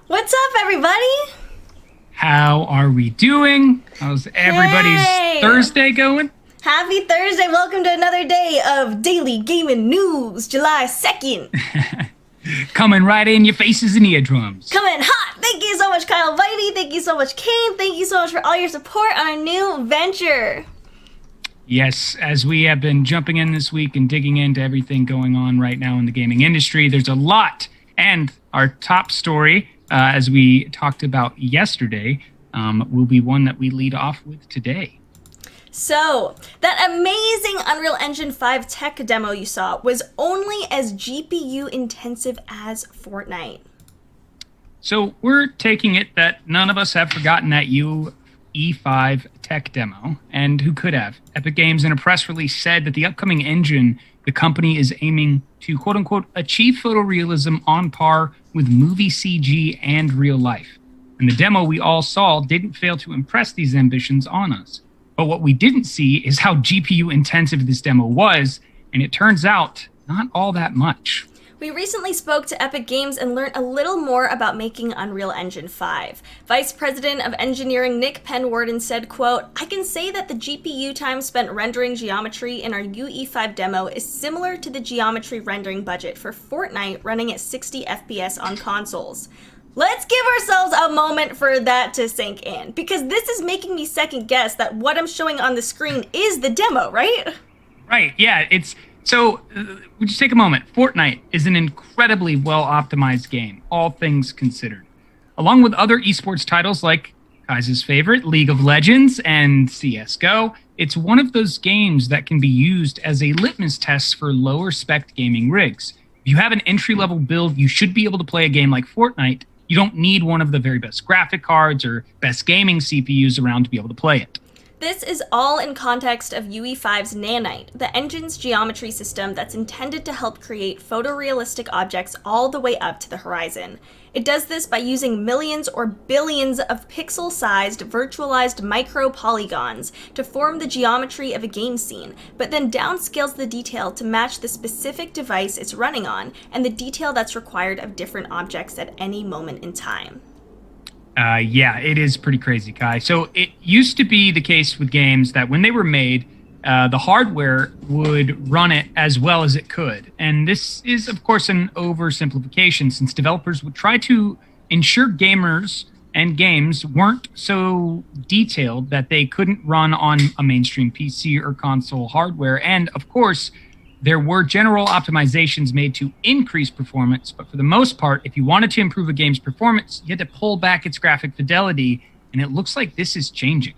What's up, everybody? How are we doing? How's everybody's Thursday going? Happy Thursday. Welcome to another day of Daily Gaming News, July 2nd. Coming right in your faces and eardrums. Coming hot. Thank you so much, Kyle Vitey. Thank you so much, Kane. Thank you so much for all your support on our new venture. Yes, as we have been jumping in this week and digging into everything going on right now in the gaming industry, there's a lot. And our top story, as we talked about yesterday, will be one that we lead off with today. So, that amazing Unreal Engine 5 tech demo you saw was only as GPU intensive as Fortnite. So we're taking it that none of us have forgotten that UE5 tech demo, and who could have? Epic Games in a press release said that the upcoming engine the company is aiming to quote-unquote achieve photorealism on par with movie CG and real life. And the demo we all saw didn't fail to impress these ambitions on us. But what we didn't see is how GPU intensive this demo was, and it turns out not all that much. We recently spoke to Epic Games and learned a little more about making Unreal Engine 5. Vice President of Engineering Nick Penwarden said, quote, "I can say that the GPU time spent rendering geometry in our UE5 demo is similar to the geometry rendering budget for Fortnite running at 60 FPS on consoles." Let's give ourselves a moment for that to sink in, because this is making me second guess that what I'm showing on the screen is the demo, right? Right, yeah, So, would you take a moment? Fortnite is an incredibly well-optimized game, all things considered. Along with other esports titles like KAISA'S favorite, League of Legends, and CSGO, it's one of those games that can be used as a litmus test for lower-spec gaming rigs. If you have an entry-level build, you should be able to play a game like Fortnite. You don't need one of the very best graphic cards or best gaming CPUs around to be able to play it. This is all in context of UE5's Nanite, the engine's geometry system that's intended to help create photorealistic objects all the way up to the horizon. It does this by using millions or billions of pixel-sized, virtualized micro-polygons to form the geometry of a game scene, but then downscales the detail to match the specific device it's running on and the detail that's required of different objects at any moment in time. Yeah, it is pretty crazy, Kai. So it used to be the case with games that when they were made, the hardware would run it as well as it could. And this is, of course, an oversimplification, since developers would try to ensure gamers and games weren't so detailed that they couldn't run on a mainstream PC or console hardware. And, of course, there were general optimizations made to increase performance, but for the most part, if you wanted to improve a game's performance, you had to pull back its graphic fidelity, and it looks like this is changing.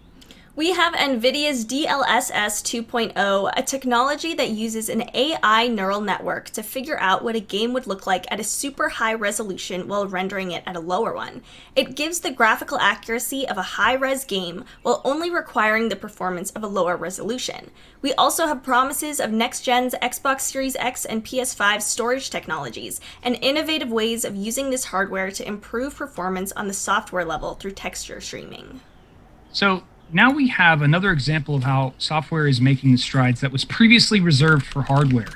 We have NVIDIA's DLSS 2.0, a technology that uses an AI neural network to figure out what a game would look like at a super high resolution while rendering it at a lower one. It gives the graphical accuracy of a high-res game while only requiring the performance of a lower resolution. We also have promises of next-gen's Xbox Series X and PS5 storage technologies, and innovative ways of using this hardware to improve performance on the software level through texture streaming. So now we have another example of how software is making the strides that was previously reserved for hardware.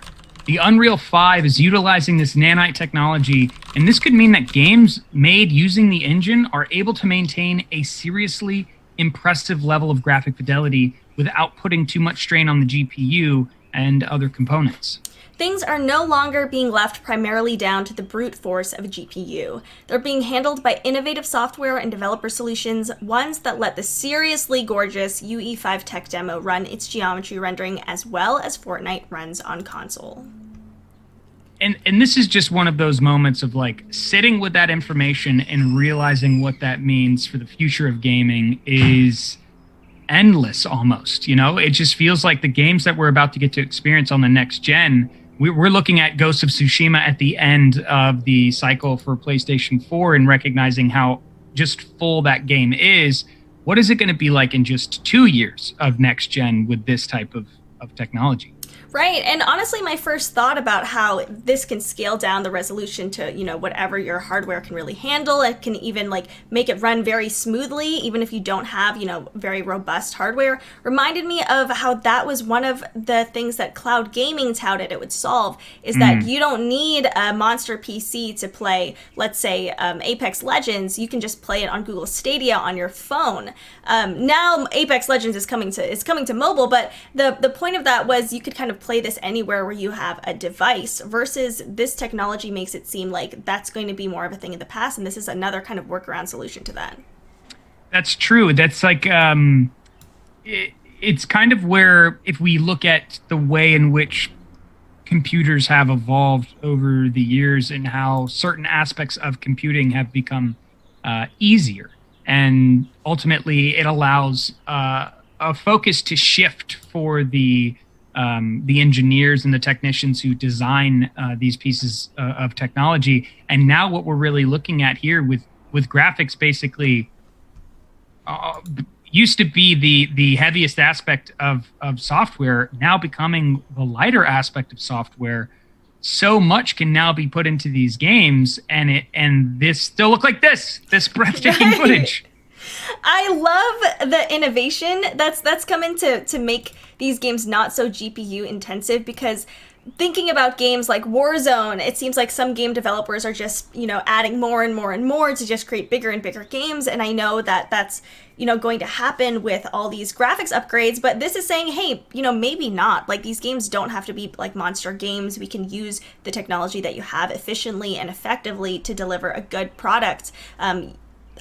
The Unreal 5 is utilizing this nanite technology, and this could mean that games made using the engine are able to maintain a seriously impressive level of graphic fidelity without putting too much strain on the GPU and other components. Things are no longer being left primarily down to the brute force of a GPU. They're being handled by innovative software and developer solutions, ones that let the seriously gorgeous UE5 tech demo run its geometry rendering as well as Fortnite runs on console. And this is just one of those moments of like sitting with that information and realizing what that means for the future of gaming is endless almost. You know, it just feels like the games that we're about to get to experience on the next gen. We're looking at Ghost of Tsushima at the end of the cycle for PlayStation 4 and recognizing how just full that game is. What is it going to be like in just 2 years of next gen with this type of technology? Right, and honestly, my first thought about how this can scale down the resolution to, whatever your hardware can really handle. It can even, make it run very smoothly, even if you don't have, very robust hardware, reminded me of how that was one of the things that cloud gaming touted it would solve, is that you don't need a monster PC to play, let's say, Apex Legends. You can just play it on Google Stadia on your phone. Now, Apex Legends is coming to mobile, but the point of that was you could kind of play this anywhere where you have a device, versus this technology makes it seem like that's going to be more of a thing in the past, and this is another kind of workaround solution to that. That's true. That's like it's kind of where, if we look at the way in which computers have evolved over the years and how certain aspects of computing have become easier, and ultimately it allows a focus to shift for the engineers and the technicians who design these pieces of technology. And now what we're really looking at here with graphics basically used to be the heaviest aspect of software, now becoming the lighter aspect of software. So much can now be put into these games, and this still look like this breathtaking footage. I love the innovation that's come in to make these games not so GPU intensive, because thinking about games like Warzone, it seems like some game developers are just, adding more and more and more to just create bigger and bigger games. And I know that that's, going to happen with all these graphics upgrades, but this is saying, hey, maybe not. Like, these games don't have to be like monster games. We can use the technology that you have efficiently and effectively to deliver a good product.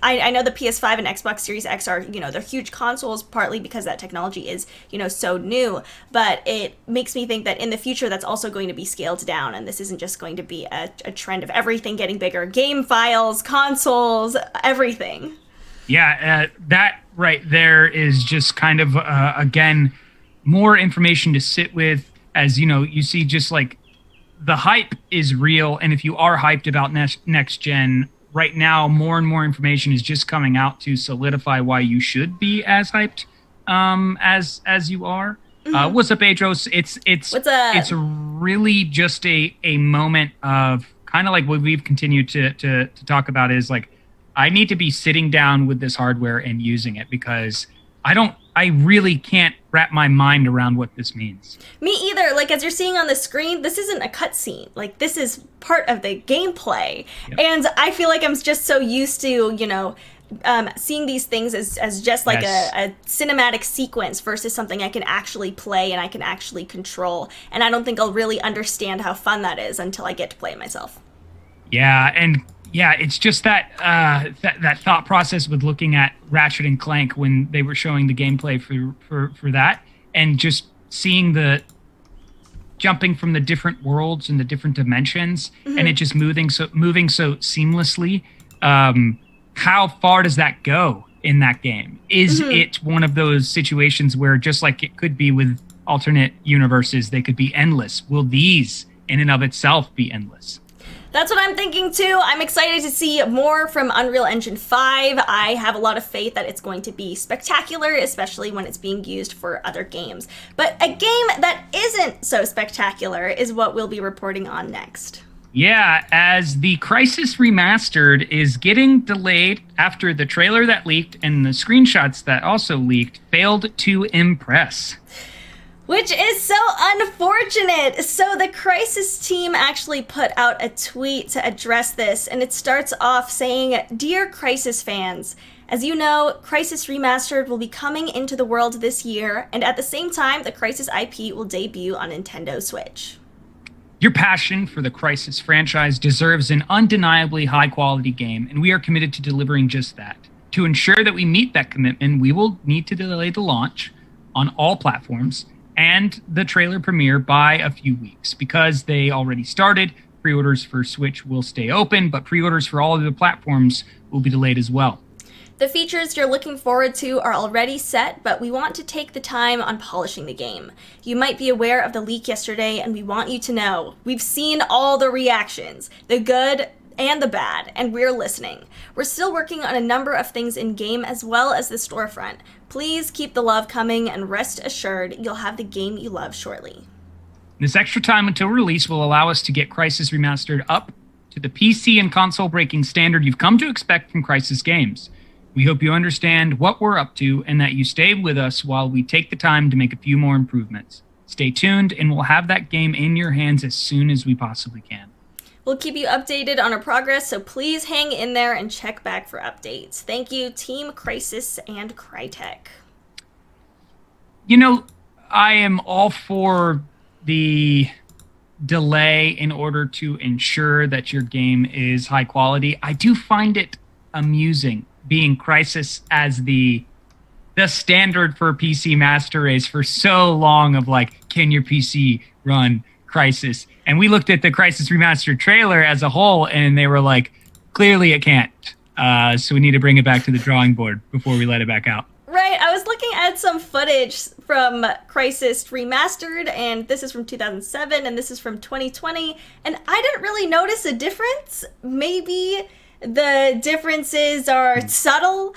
I know the PS5 and Xbox Series X are, they're huge consoles, partly because that technology is, so new, but it makes me think that in the future that's also going to be scaled down, and this isn't just going to be a trend of everything getting bigger. Game files, consoles, everything. Yeah, that right there is just kind of, again, more information to sit with. As, you see just like the hype is real, and if you are hyped about next gen, right now, more and more information is just coming out to solidify why you should be as hyped as you are. What's up, Adros? It's really just a moment of kind of like what we've continued to talk about, is like, I need to be sitting down with this hardware and using it, because I really can't wrap my mind around what this means. Me either. Like, as you're seeing on the screen, this isn't a cutscene. Like, this is part of the gameplay. Yep. And I feel like I'm just so used to, seeing these things as just like a cinematic sequence versus something I can actually play and I can actually control. And I don't think I'll really understand how fun that is until I get to play it myself. Yeah, and yeah, it's just that that thought process with looking at Ratchet and Clank when they were showing the gameplay for that, and just seeing the jumping from the different worlds and the different dimensions, and it just moving so seamlessly. How far does that go in that game? Is it one of those situations where, just like it could be with alternate universes, they could be endless? Will these in and of itself be endless? That's what I'm thinking too. I'm excited to see more from Unreal Engine 5. I have a lot of faith that it's going to be spectacular, especially when it's being used for other games. But a game that isn't so spectacular is what we'll be reporting on next. Yeah, as the Crysis Remastered is getting delayed after the trailer that leaked and the screenshots that also leaked failed to impress. Which is so unfortunate. So the Crysis team actually put out a tweet to address this, and it starts off saying, "Dear Crysis fans, as you know, Crysis Remastered will be coming into the world this year, and at the same time, the Crysis IP will debut on Nintendo Switch. Your passion for the Crysis franchise deserves an undeniably high-quality game, and we are committed to delivering just that. To ensure that we meet that commitment, we will need to delay the launch on all platforms and the trailer premiere by a few weeks. Because they already started, pre-orders for Switch will stay open, but pre-orders for all of the platforms will be delayed as well. The features you're looking forward to are already set, but we want to take the time on polishing the game. You might be aware of the leak yesterday, and we want you to know we've seen all the reactions, the good and the bad, and we're listening. We're still working on a number of things in-game as well as the storefront. Please keep the love coming, and rest assured you'll have the game you love shortly." This extra time until release will allow us to get Crysis Remastered up to the PC and console-breaking standard you've come to expect from Crysis games. We hope you understand what we're up to and that you stay with us while we take the time to make a few more improvements. Stay tuned, and we'll have that game in your hands as soon as we possibly can. We'll keep you updated on our progress, so please hang in there and check back for updates. Thank you, Team Crysis and Crytek. You know, I am all for the delay in order to ensure that your game is high quality. I do find it amusing being Crysis as the standard for PC Master Race for so long of like, can your PC run Crysis? And we looked at the Crysis Remastered trailer as a whole, and they were like, clearly it can't. So we need to bring it back to the drawing board before we let it back out. Right, I was looking at some footage from Crysis Remastered, and this is from 2007, and this is from 2020, and I didn't really notice a difference. Maybe the differences are subtle.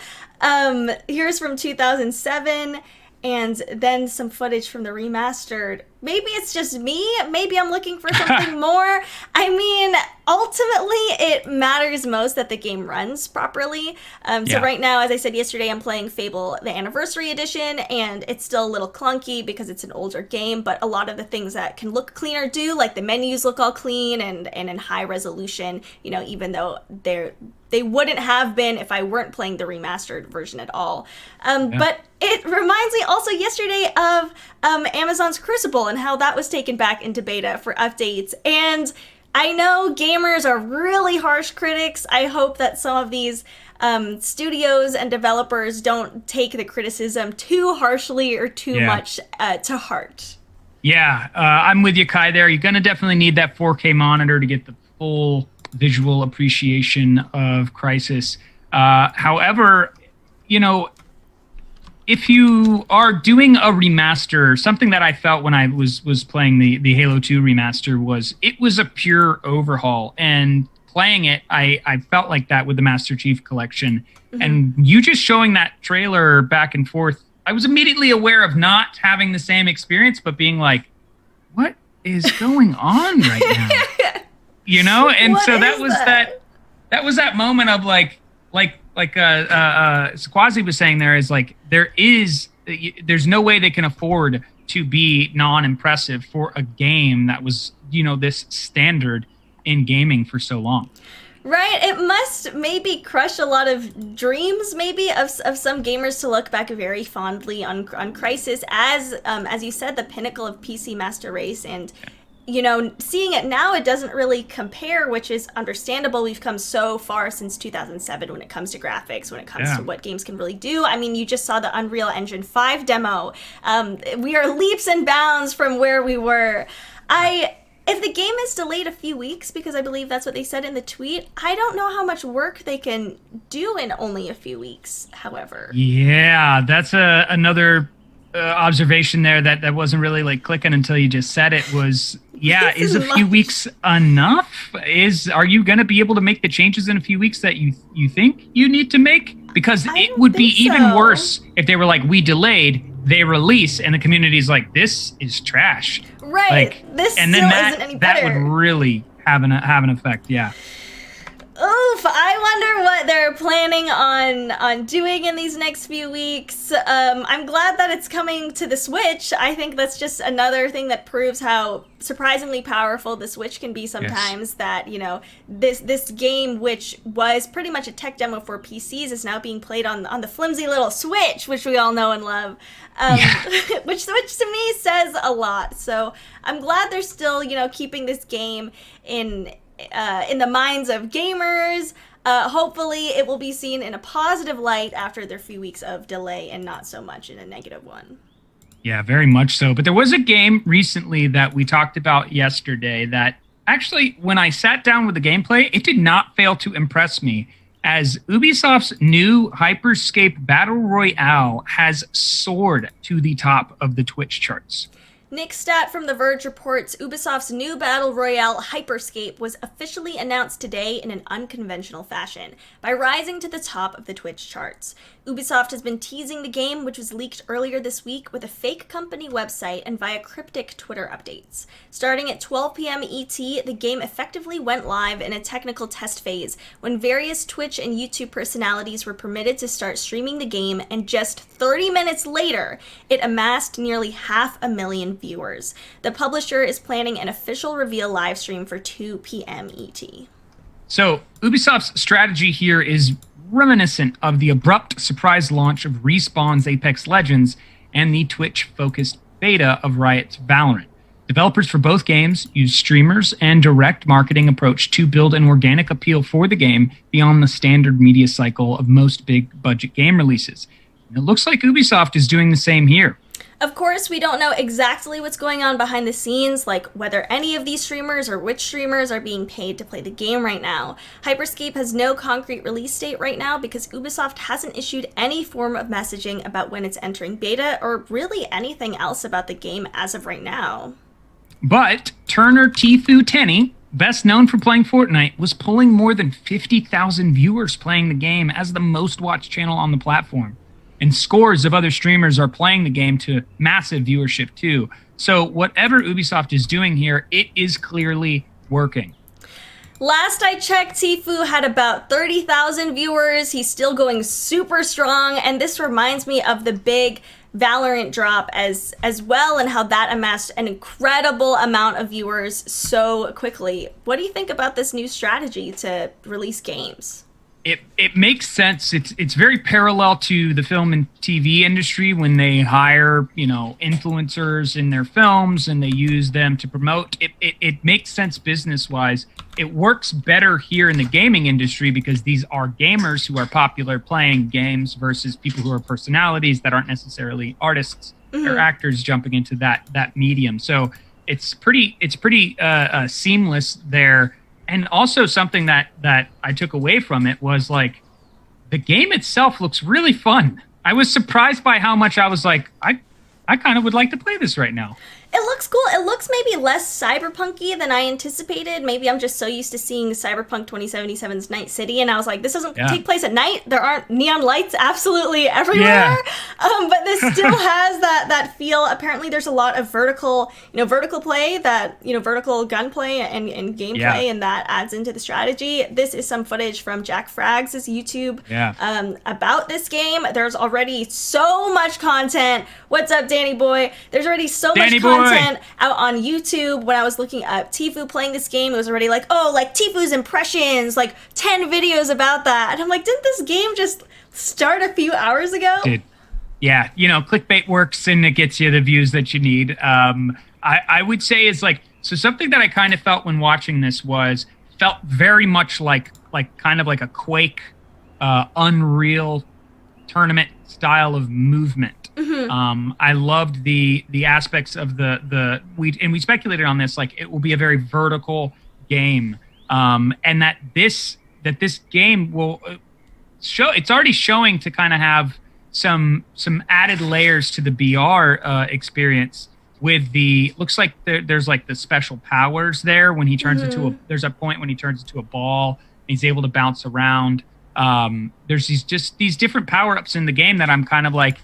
Here's from 2007, and then some footage from the remastered. Maybe it's just me. Maybe I'm looking for something more. I mean, ultimately, it matters most that the game runs properly. So right now, as I said yesterday, I'm playing Fable, the Anniversary Edition, and it's still a little clunky because it's an older game, but a lot of the things that can look cleaner do, like the menus look all clean and in high resolution, you know, even though they wouldn't have been if I weren't playing the remastered version at all. But it reminds me also yesterday of Amazon's Crucible and how that was taken back into beta for updates. And I know gamers are really harsh critics. I hope that some of these studios and developers don't take the criticism too harshly or too much to heart. Yeah, I'm with you, Kai, there. You're going to definitely need that 4K monitor to get the full visual appreciation of Crysis. However, you know, if you are doing a remaster, something that I felt when I was playing the Halo 2 remaster was it was a pure overhaul. And playing it, I felt like that with the Master Chief Collection. Mm-hmm. And you just showing that trailer back and forth, I was immediately aware of not having the same experience, but being like, what is going on right now? You know? And what so that was that moment of like Squazy was saying there is like, there's no way they can afford to be non-impressive for a game that was, you know, this standard in gaming for so long. Right, it must maybe crush a lot of dreams, maybe of some gamers to look back very fondly on Crysis as you said, the pinnacle of PC Master Race. And you know, seeing it now, it doesn't really compare, which is understandable. We've come so far since 2007 when it comes to graphics, when it comes to what games can really do. I mean, you just saw the Unreal Engine 5 demo. We are leaps and bounds from where we were. If the game is delayed a few weeks, because I believe that's what they said in the tweet, I don't know how much work they can do in only a few weeks, however. Yeah, that's another observation there that wasn't really like clicking until you just said it was, is a few weeks enough? Are you going to be able to make the changes in a few weeks that you think you need to make? Because it would be even worse if they were like, we delayed, they release, and the community's like, this is trash. Right. Like, this and still then isn't any better. That would really have an effect, yeah. Oof, I wonder what they're planning on doing in these next few weeks. I'm glad that it's coming to the Switch. I think that's just another thing that proves how surprisingly powerful the Switch can be sometimes. Yes. That, you know, this game, which was pretty much a tech demo for PCs, is now being played on the flimsy little Switch, which we all know and love. Which to me says a lot. So I'm glad they're still, you know, keeping this game in the minds of gamers. Hopefully it will be seen in a positive light after their few weeks of delay and not so much in a negative one. Yeah, very much so. But there was a game recently that we talked about yesterday that actually, when I sat down with the gameplay, it did not fail to impress me, as Ubisoft's new Hyper Scape Battle Royale has soared to the top of the Twitch charts. Nick Stat from The Verge reports Ubisoft's new battle royale Hyper Scape was officially announced today in an unconventional fashion, by rising to the top of the Twitch charts. Ubisoft has been teasing the game, which was leaked earlier this week with a fake company website and via cryptic Twitter updates. Starting at 12 p.m. ET, the game effectively went live in a technical test phase, when various Twitch and YouTube personalities were permitted to start streaming the game, and just 30 minutes later, it amassed nearly 500,000 viewers. The publisher is planning an official reveal livestream for 2 p.m. ET. So, Ubisoft's strategy here is reminiscent of the abrupt surprise launch of Respawn's Apex Legends and the Twitch-focused beta of Riot's Valorant. Developers for both games use streamers and direct marketing approach to build an organic appeal for the game beyond the standard media cycle of most big-budget game releases. And it looks like Ubisoft is doing the same here. Of course, we don't know exactly what's going on behind the scenes, like whether any of these streamers or which streamers are being paid to play the game right now. Hyper Scape has no concrete release date right now because Ubisoft hasn't issued any form of messaging about when it's entering beta or really anything else about the game as of right now. But Turner Tfue Tenny, best known for playing Fortnite, was pulling more than 50,000 viewers playing the game as the most watched channel on the platform. And scores of other streamers are playing the game to massive viewership too. So whatever Ubisoft is doing here, it is clearly working. Last I checked, Tfue had about 30,000 viewers. He's still going super strong, and this reminds me of the big Valorant drop as well, and how that amassed an incredible amount of viewers so quickly. What do you think about this new strategy to release games? It makes sense. It's very parallel to the film and TV industry when they hire, influencers in their films and they use them to promote. It makes sense business-wise. It works better here in the gaming industry because these are gamers who are popular playing games versus people who are personalities that aren't necessarily artists or actors jumping into that medium. So it's pretty seamless there. And also something that I took away from it was like the game itself looks really fun. I was surprised by how much I was like, I kind of would like to play this right now. It looks cool. It looks maybe less cyberpunky than I anticipated. Maybe I'm just so used to seeing Cyberpunk 2077's Night City, and I was like, this doesn't take place at night. There aren't neon lights absolutely everywhere. Yeah. But this still has that feel. Apparently, there's a lot of vertical play, vertical gunplay and gameplay, and that adds into the strategy. This is some footage from Jack Frags' YouTube about this game. There's already so much content. What's up, Danny Boy? There's already so much content out on YouTube. When I was looking up Tfue playing this game, it was already like, Tfue's impressions, like 10 videos about that. And I'm like, didn't this game just start a few hours ago? Yeah, clickbait works and it gets you the views that you need. I would say is so something that I kind of felt when watching this felt very much like kind of like a Quake Unreal tournament style of movement. I loved the aspects of we speculated on this, like it will be a very vertical game, and that this game will show. It's already showing to kind of have some added layers to the BR experience. With looks like there's like the special powers there when he turns into there's a point when he turns into a ball and he's able to bounce around. There's these different power-ups in the game that I'm kind of like,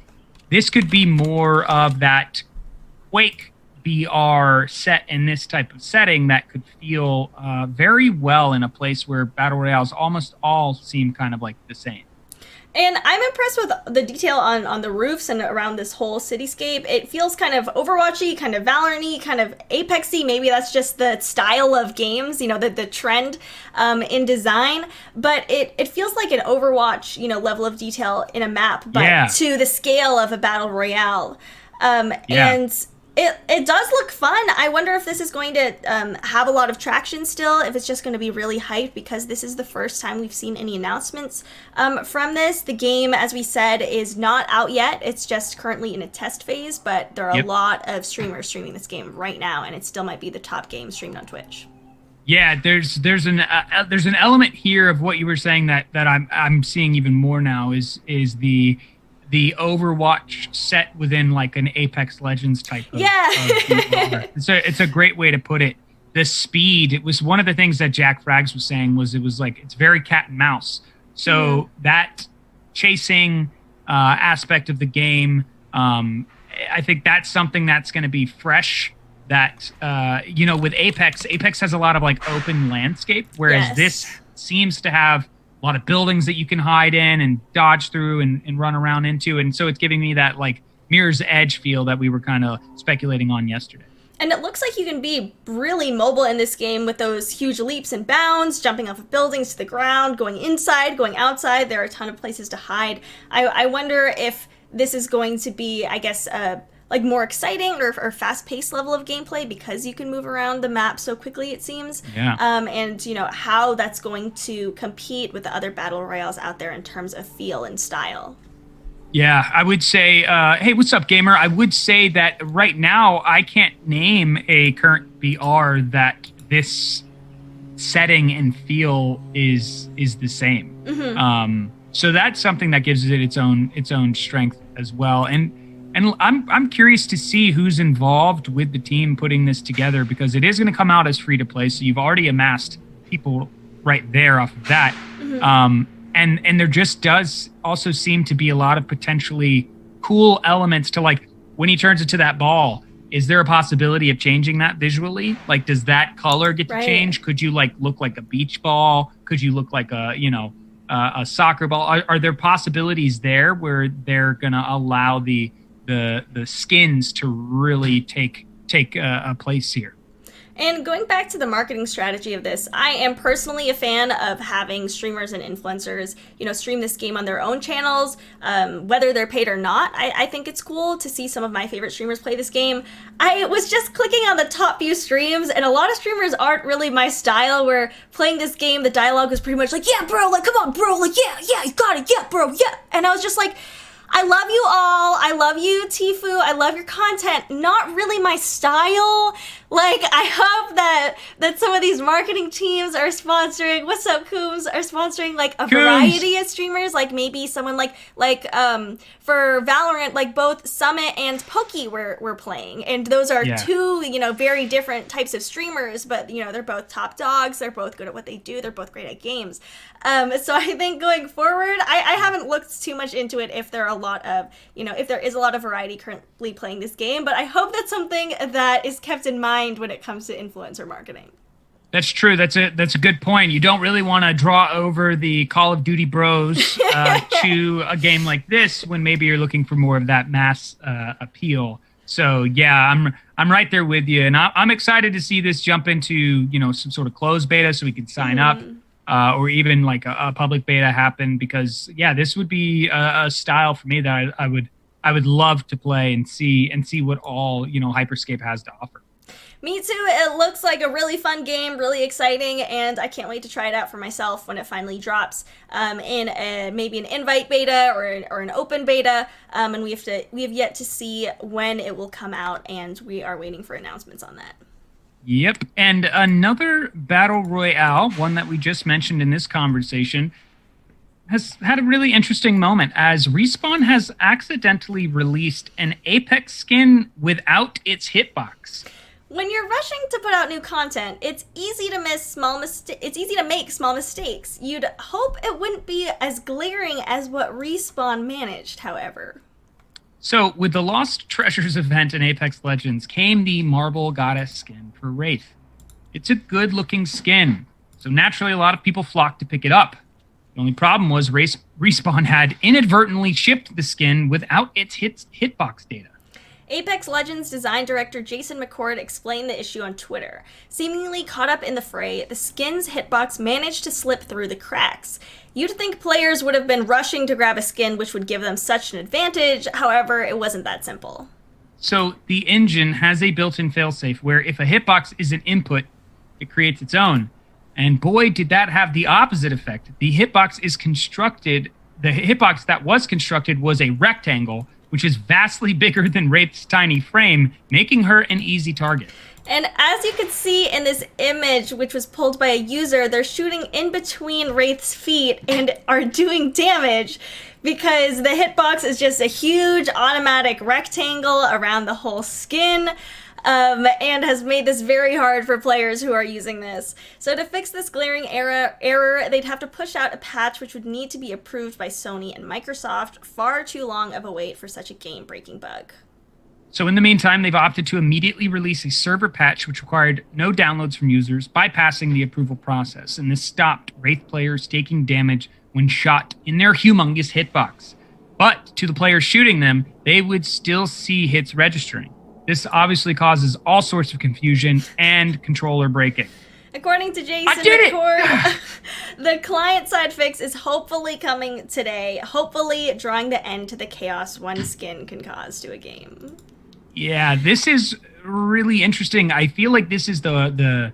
this could be more of that Quake BR set in this type of setting that could feel very well in a place where Battle Royales almost all seem kind of like the same. And I'm impressed with the detail on the roofs and around this whole cityscape. It feels kind of Overwatchy, kind of Valorant-y, kind of Apex-y. Maybe that's just the style of games, the trend in design. But it feels like an Overwatch, level of detail in a map, but to the scale of a Battle Royale. And it does look fun. I wonder if this is going to have a lot of traction still, if it's just going to be really hyped, because this is the first time we've seen any announcements from this. The game, as we said, is not out yet. It's just currently in a test phase, but there are a lot of streamers streaming this game right now, and it still might be the top game streamed on Twitch. Yeah, there's an element here of what you were saying that I'm seeing even more now is the Overwatch set within like an Apex Legends type of, yeah. It's a great way to put it. The speed, it was one of the things that Jack Frags was saying was it was like it's very cat and mouse. So that chasing aspect of the game, I think that's something that's going to be fresh. That with Apex has a lot of like open landscape, whereas this seems to have a lot of buildings that you can hide in and dodge through and run around into, and so it's giving me that like Mirror's Edge feel that we were kind of speculating on yesterday. And it looks like you can be really mobile in this game with those huge leaps and bounds, jumping off of buildings to the ground, going inside, going outside. There are a ton of places to hide. I wonder if this is going to be, I guess, like more exciting or fast-paced level of gameplay because you can move around the map so quickly, it seems. Yeah. And, how that's going to compete with the other battle royales out there in terms of feel and style. Yeah, I would say, hey, what's up, gamer? I would say that right now I can't name a current BR that this setting and feel is the same. Mm-hmm. So that's something that gives it its own strength as well. And I'm curious to see who's involved with the team putting this together, because it is going to come out as free to play. So you've already amassed people right there off of that. Mm-hmm. And there just does also seem to be a lot of potentially cool elements to, like, when he turns into that ball, is there a possibility of changing that visually? Like, does that color get to change? Could you like look like a beach ball? Could you look like a soccer ball? Are there possibilities there where they're gonna allow the skins to really take a place here? And going back to the marketing strategy of this, I am personally a fan of having streamers and influencers, stream this game on their own channels, whether they're paid or not. I think it's cool to see some of my favorite streamers play this game. I was just clicking on the top few streams, and a lot of streamers aren't really my style, where playing this game, the dialogue was pretty much like, yeah, bro, like, come on, bro, like, yeah, you got it, yeah, bro, yeah. And I was just like, I love you all. I love you, Tfue. I love your content. Not really my style. Like, I hope that some of these marketing teams are sponsoring, what's up, Coombs, are sponsoring, like, a variety of streamers. Like, maybe someone like for Valorant, like, both Summit and Pokey were playing. And those are two, very different types of streamers. But, they're both top dogs. They're both good at what they do. They're both great at games. So I think going forward, I haven't looked too much into it if there are a lot of, if there is a lot of variety currently playing this game. But I hope that's something that is kept in mind when it comes to influencer marketing. That's true. That's a good point. You don't really want to draw over the Call of Duty bros to a game like this when maybe you're looking for more of that mass appeal. So yeah, I'm right there with you, and I'm excited to see this jump into some sort of closed beta so we can sign up, or even like a public beta happen, because this would be a style for me that I would love to play and see what all Hyper Scape has to offer. Me too. It looks like a really fun game, really exciting, and I can't wait to try it out for myself when it finally drops in maybe an invite beta or an open beta. And we have yet to see when it will come out, and we are waiting for announcements on that. Yep. And another battle royale, one that we just mentioned in this conversation, has had a really interesting moment, as Respawn has accidentally released an Apex skin without its hitbox. When you're rushing to put out new content, it's easy to make small mistakes. You'd hope it wouldn't be as glaring as what Respawn managed, however. So, with the Lost Treasures event in Apex Legends came the Marble Goddess skin for Wraith. It's a good-looking skin, so naturally a lot of people flocked to pick it up. The only problem was Respawn had inadvertently shipped the skin without its hitbox data. Apex Legends design director Jason McCord explained the issue on Twitter. Seemingly caught up in the fray, the skin's hitbox managed to slip through the cracks. You'd think players would have been rushing to grab a skin which would give them such an advantage, however, it wasn't that simple. So the engine has a built-in failsafe where if a hitbox is an input, it creates its own. And boy, did that have the opposite effect. The hitbox that was constructed was a rectangle, which is vastly bigger than Wraith's tiny frame, making her an easy target. And as you can see in this image, which was pulled by a user, they're shooting in between Wraith's feet and are doing damage because the hitbox is just a huge automatic rectangle around the whole skin. And has made this very hard for players who are using this. So to fix this glaring error, they'd have to push out a patch which would need to be approved by Sony and Microsoft. Far too long of a wait for such a game-breaking bug. So in the meantime, they've opted to immediately release a server patch which required no downloads from users, bypassing the approval process. And this stopped Wraith players taking damage when shot in their humongous hitbox. But to the players shooting them, they would still see hits registering. This obviously causes all sorts of confusion and controller breaking. According to Jason McCord, the client-side fix is hopefully coming today, hopefully drawing the end to the chaos one skin can cause to a game. Yeah, this is really interesting. I feel like this is the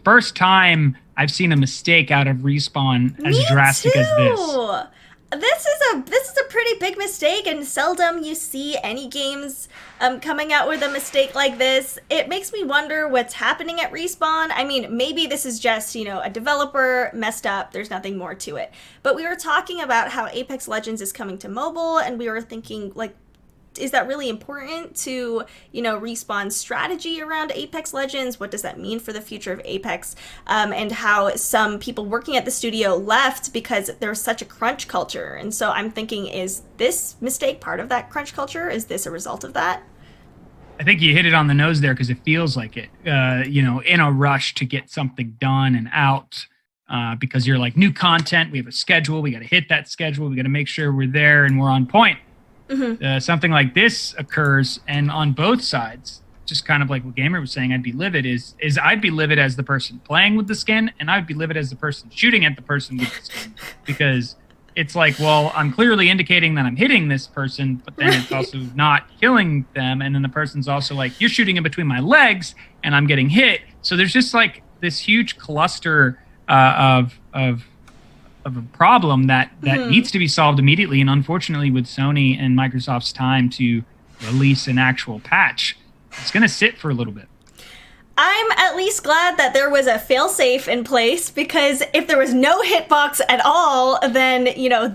first time I've seen a mistake out of Respawn as drastic as this. This is a pretty big mistake, and seldom you see any games coming out with a mistake like this. It makes me wonder what's happening at Respawn. I mean, maybe this is just, a developer messed up. There's nothing more to it. But we were talking about how Apex Legends is coming to mobile, and we were thinking, is that really important to, Respawn's strategy around Apex Legends? What does that mean for the future of Apex? And how some people working at the studio left because there was such a crunch culture. And so I'm thinking, is this mistake part of that crunch culture? Is this a result of that? I think you hit it on the nose there because it feels like it, in a rush to get something done and out. Because you're like, new content, we have a schedule, we got to hit that schedule, we got to make sure we're there and we're on point. Mm-hmm. Something like this occurs, and on both sides, just kind of like what Gamer was saying, I'd be livid. Is I'd be livid as the person playing with the skin, and I'd be livid as the person shooting at the person with the skin, because it's like, well, I'm clearly indicating that I'm hitting this person, but then it's also not killing them, and then the person's also like, you're shooting in between my legs, and I'm getting hit. So there's just like this huge cluster of a problem that needs to be solved immediately. And unfortunately, with Sony and Microsoft's time to release an actual patch, it's going to sit for a little bit. I'm at least glad that there was a failsafe in place, because if there was no hitbox at all, then,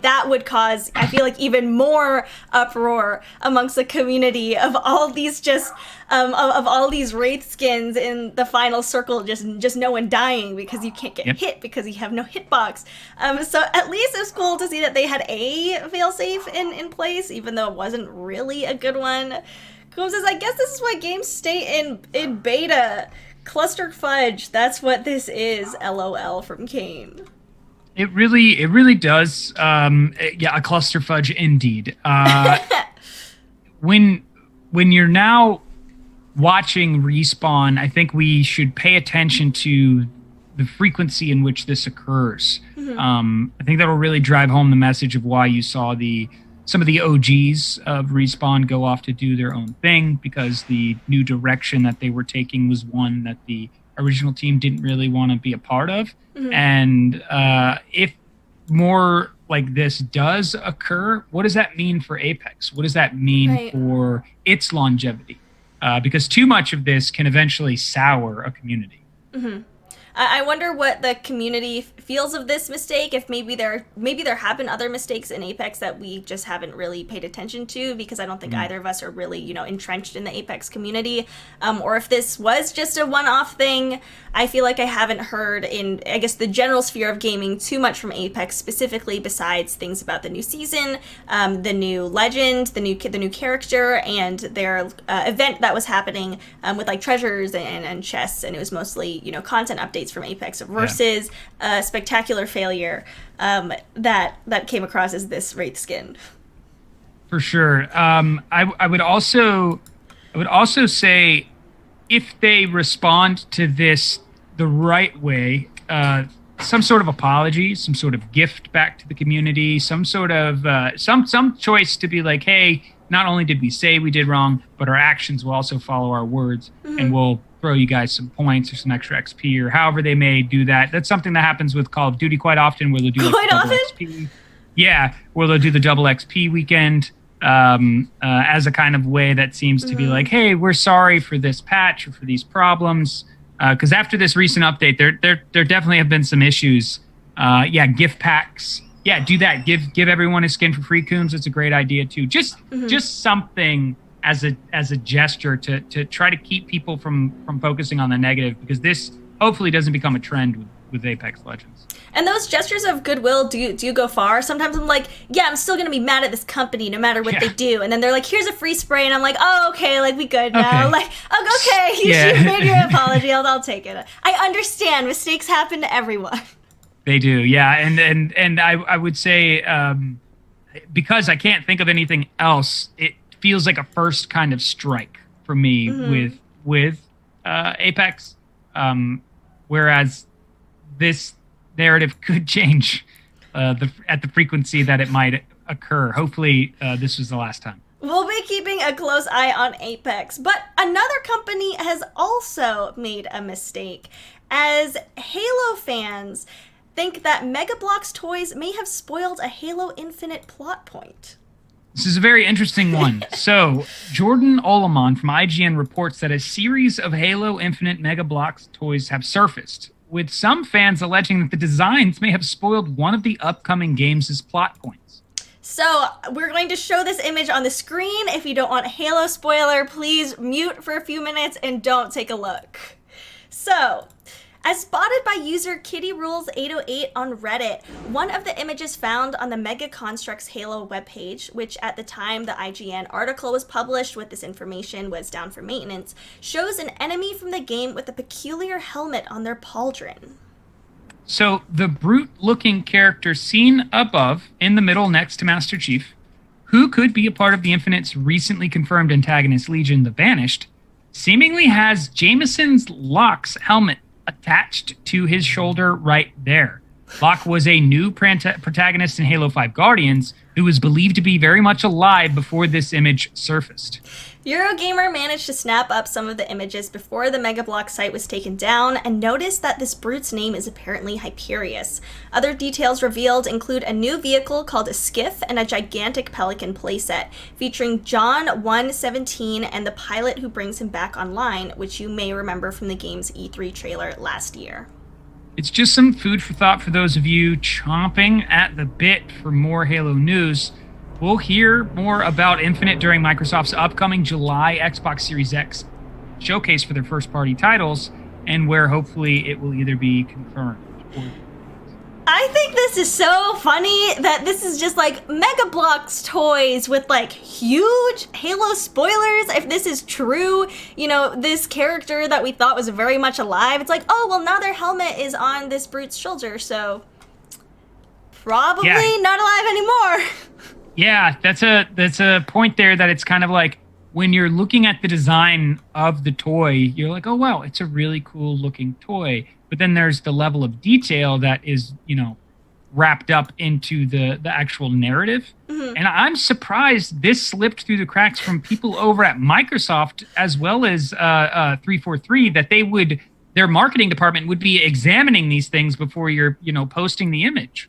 that would cause, I feel like, even more uproar amongst the community of all these of all these Wraith skins in the final circle, just no one dying because you can't get hit because you have no hitbox. So at least it was cool to see that they had a failsafe in place, even though it wasn't really a good one. Coom says, I guess this is why games stay in beta. Cluster fudge, that's what this is. LOL from Kane. It really does. A cluster fudge indeed. When you're now watching Respawn, I think we should pay attention to the frequency in which this occurs. Mm-hmm. I think that'll really drive home the message of why you saw some of the OGs of Respawn go off to do their own thing, because the new direction that they were taking was one that the original team didn't really want to be a part of. Mm-hmm. And if more like this does occur, what does that mean for Apex? What does that mean for its longevity? Because too much of this can eventually sour a community. Mm-hmm. I wonder what the community feels of this mistake, if maybe there have been other mistakes in Apex that we just haven't really paid attention to, because I don't think either of us are really, entrenched in the Apex community, or if this was just a one-off thing. I feel like I haven't heard in, I guess, the general sphere of gaming too much from Apex specifically, besides things about the new season, the new legend, the new character, and their event that was happening with like treasures and chests, and it was mostly, content updates from Apex versus a spectacular failure that came across as this Wraith skin. For sure. I would also say, if they respond to this the right way, some sort of apology, some sort of gift back to the community, some sort of some choice to be like, hey, not only did we say we did wrong, but our actions will also follow our words, and we'll throw you guys some points or some extra XP or however they may do that. That's something that happens with Call of Duty quite often, where they'll do like double XP. Yeah, where they'll do the double XP weekend. as a kind of way that seems to be like, hey, we're sorry for this patch or for these problems. Because after this recent update, there definitely have been some issues. Gift packs. Yeah, do that. Give everyone a skin for free, Coombs. It's a great idea too. Just something as a gesture to try to keep people from focusing on the negative, because this hopefully doesn't become a trend with Apex Legends. And those gestures of goodwill do go far. Sometimes I'm like, yeah, I'm still going to be mad at this company no matter what they do. And then they're like, here's a free spray. And I'm like, oh, okay, like, we good now. Okay. Like, okay, you made your apology. I'll take it. I understand. Mistakes happen to everyone. They do, yeah. And I would say, because I can't think of anything else, it feels like a first kind of strike for me with Apex. Whereas this narrative could change at the frequency that it might occur. Hopefully, this was the last time. We'll be keeping a close eye on Apex, but another company has also made a mistake, as Halo fans think that Mega Bloks toys may have spoiled a Halo Infinite plot point. This is a very interesting one. So, Jordan Olamon from IGN reports that a series of Halo Infinite Mega Bloks toys have surfaced, with some fans alleging that the designs may have spoiled one of the upcoming games' plot points. So, we're going to show this image on the screen. If you don't want a Halo spoiler, please mute for a few minutes and don't take a look. So, as spotted by user KittyRules808 on Reddit, one of the images found on the Mega Constructs Halo webpage, which at the time the IGN article was published with this information was down for maintenance, shows an enemy from the game with a peculiar helmet on their pauldron. So the brute-looking character seen above, in the middle next to Master Chief, who could be a part of the Infinite's recently confirmed antagonist Legion, the Banished, seemingly has Jameson's Locke's helmet attached to his shoulder right there. Locke was a new protagonist in Halo 5 Guardians who was believed to be very much alive before this image surfaced. Eurogamer managed to snap up some of the images before the Mega Bloks site was taken down and noticed that this brute's name is apparently Hyperius. Other details revealed include a new vehicle called a skiff and a gigantic pelican playset, featuring John 117 and the pilot who brings him back online, which you may remember from the game's E3 trailer last year. It's just some food for thought for those of you chomping at the bit for more Halo news. We'll hear more about Infinite during Microsoft's upcoming July Xbox Series X showcase for their first-party titles, and where hopefully it will either be confirmed or... I think this is so funny that this is just like Mega Bloks toys with like huge Halo spoilers. If this is true, you know, this character that we thought was very much alive, it's like, oh, well, now their helmet is on this brute's shoulder, so probably not alive anymore. Yeah, that's a point there that it's kind of like when you're looking at the design of the toy, you're like, oh, wow, it's a really cool looking toy. But then there's the level of detail that is, you know, wrapped up into the actual narrative. Mm-hmm. And I'm surprised this slipped through the cracks from people over at Microsoft as well as 343, that their marketing department would be examining these things before you're, you know, posting the image.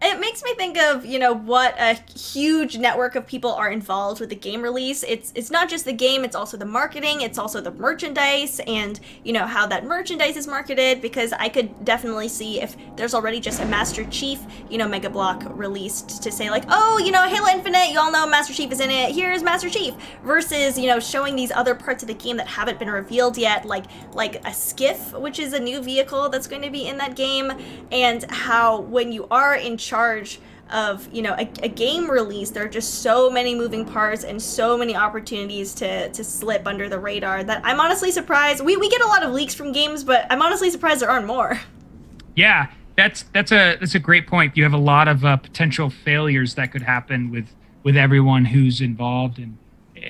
It makes me think of, you know, what a huge network of people are involved with the game release. It's not just the game, it's also the marketing, it's also the merchandise, and, you know, how that merchandise is marketed, because I could definitely see if there's already just a Master Chief, you know, Mega Blok released to say like, oh, you know, Halo Infinite, you all know Master Chief is in it, here's Master Chief, versus, you know, showing these other parts of the game that haven't been revealed yet, like a skiff, which is a new vehicle that's going to be in that game, and how when you are in charge of, you know, a game release, there are just so many moving parts and so many opportunities to slip under the radar that I'm honestly surprised. We get a lot of leaks from games, but I'm honestly surprised there aren't more. Yeah, that's a great point. You have a lot of potential failures that could happen with everyone who's involved. And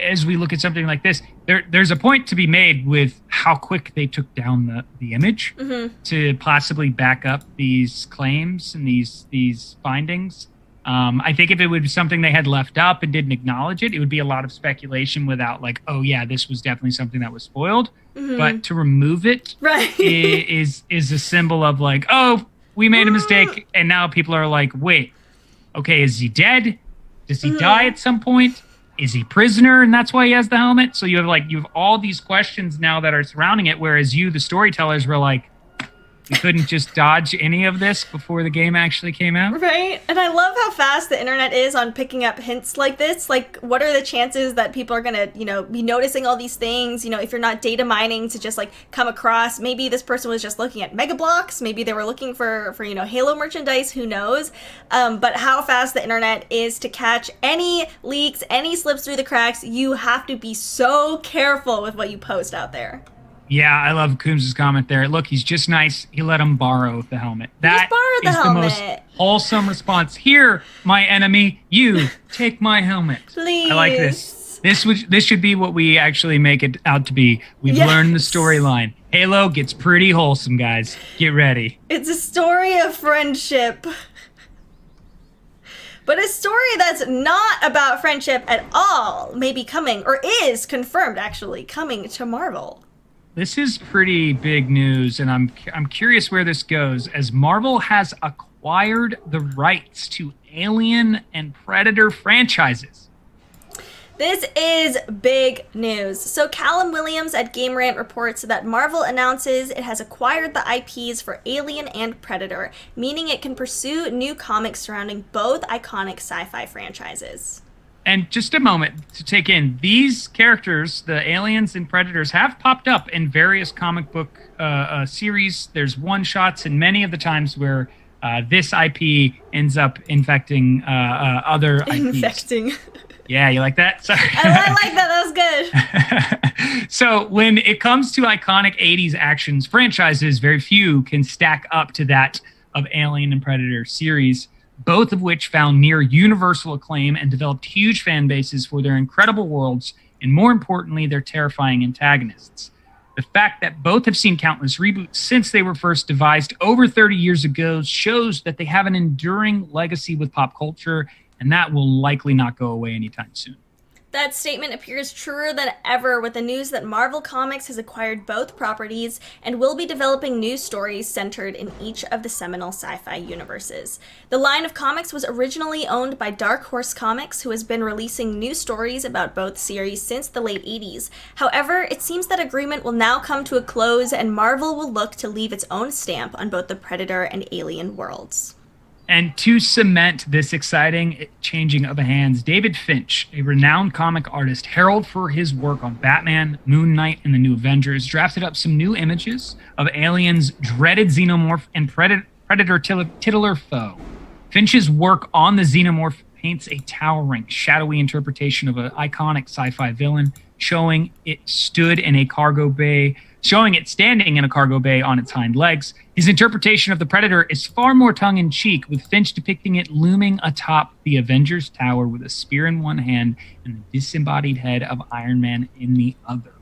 as we look at something like this, there's a point to be made with how quick they took down the image to possibly back up these claims and these findings. I think if it would be something they had left up and didn't acknowledge it, it would be a lot of speculation without like, oh yeah, this was definitely something that was spoiled. But to remove it is a symbol of like, oh, we made a mistake, and now people are like, wait, okay, is he dead? Does he die at some point? Is he prisoner and that's why he has the helmet? So you have all these questions now that are surrounding it, whereas you, the storytellers, were like, we couldn't just dodge any of this before the game actually came out. Right? And I love how fast the internet is on picking up hints like this. Like, what are the chances that people are going to, be noticing all these things? If you're not data mining to just, come across, maybe this person was just looking at Mega Bloks. Maybe they were looking for Halo merchandise. Who knows? But how fast the internet is to catch any leaks, any slips through the cracks. You have to be so careful with what you post out there. Yeah, I love Coombs' comment there. Look, he's just nice. He let him borrow the helmet. That is the most wholesome response. Here, my enemy, you take my helmet. Please. I like this. This should be what we actually make it out to be. We've learned the storyline. Halo gets pretty wholesome, guys. Get ready. It's a story of friendship. But a story that's not about friendship at all may be coming, or is confirmed actually, coming to Marvel. This is pretty big news, and I'm curious where this goes, as Marvel has acquired the rights to Alien and Predator franchises. This is big news. So Callum Williams at Game Rant reports that Marvel announces it has acquired the IPs for Alien and Predator, meaning it can pursue new comics surrounding both iconic sci-fi franchises. And just a moment to take in, these characters, the aliens and predators, have popped up in various comic book series. There's one-shots, and many of the times where this IP ends up infecting other IPs. Infecting. Yeah, you like that? Sorry. I like that. That was good. So when it comes to iconic 80s actions franchises, very few can stack up to that of Alien and Predator series, both of which found near universal acclaim and developed huge fan bases for their incredible worlds and, more importantly, their terrifying antagonists. The fact that both have seen countless reboots since they were first devised over 30 years ago shows that they have an enduring legacy with pop culture, and that will likely not go away anytime soon. That statement appears truer than ever with the news that Marvel Comics has acquired both properties and will be developing new stories centered in each of the seminal sci-fi universes. The line of comics was originally owned by Dark Horse Comics, who has been releasing new stories about both series since the late 80s. However, it seems that agreement will now come to a close, and Marvel will look to leave its own stamp on both the Predator and Alien worlds. And to cement this exciting changing of hands, David Finch, a renowned comic artist, heralded for his work on Batman, Moon Knight, and the New Avengers, drafted up some new images of Alien's dreaded xenomorph and Predator titular foe. Finch's work on the xenomorph paints a towering, shadowy interpretation of an iconic sci-fi villain, showing it standing in a cargo bay on its hind legs. His interpretation of the Predator is far more tongue-in-cheek, with Finch depicting it looming atop the Avengers Tower with a spear in one hand and the disembodied head of Iron Man in the other.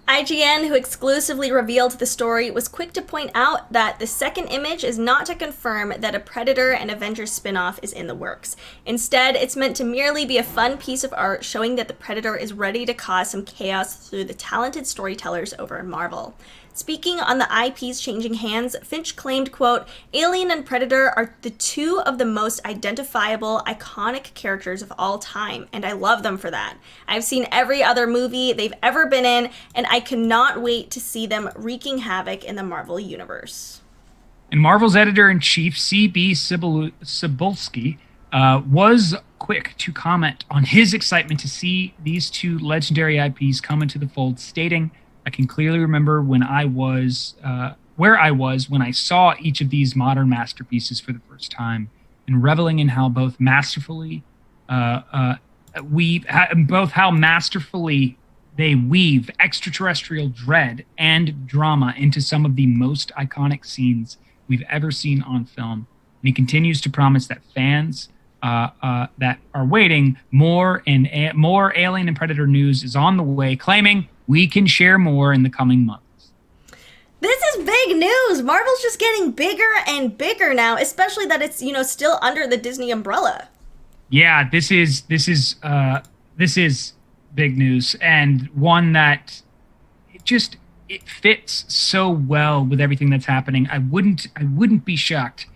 IGN, who exclusively revealed the story, was quick to point out that the second image is not to confirm that a Predator and Avengers spin-off is in the works. Instead, it's meant to merely be a fun piece of art showing that the Predator is ready to cause some chaos through the talented storytellers over at Marvel. Speaking on the IP's changing hands, Finch claimed, quote, "Alien and Predator are the two of the most identifiable, iconic characters of all time, and I love them for that. I've seen every other movie they've ever been in, and I cannot wait to see them wreaking havoc in the Marvel Universe." And Marvel's editor-in-chief, C.B. Cebulski, was quick to comment on his excitement to see these two legendary IPs come into the fold, stating, "I can clearly remember when I was where I was when I saw each of these modern masterpieces for the first time, and reveling in how both masterfully they weave extraterrestrial dread and drama into some of the most iconic scenes we've ever seen on film." And he continues to promise that fans that are waiting more Alien and Predator news is on the way, claiming we can share more in the coming months. This is big news. Marvel's just getting bigger and bigger now, especially that it's, still under the Disney umbrella. Yeah, this is big news, and one that it fits so well with everything that's happening. I wouldn't be shocked.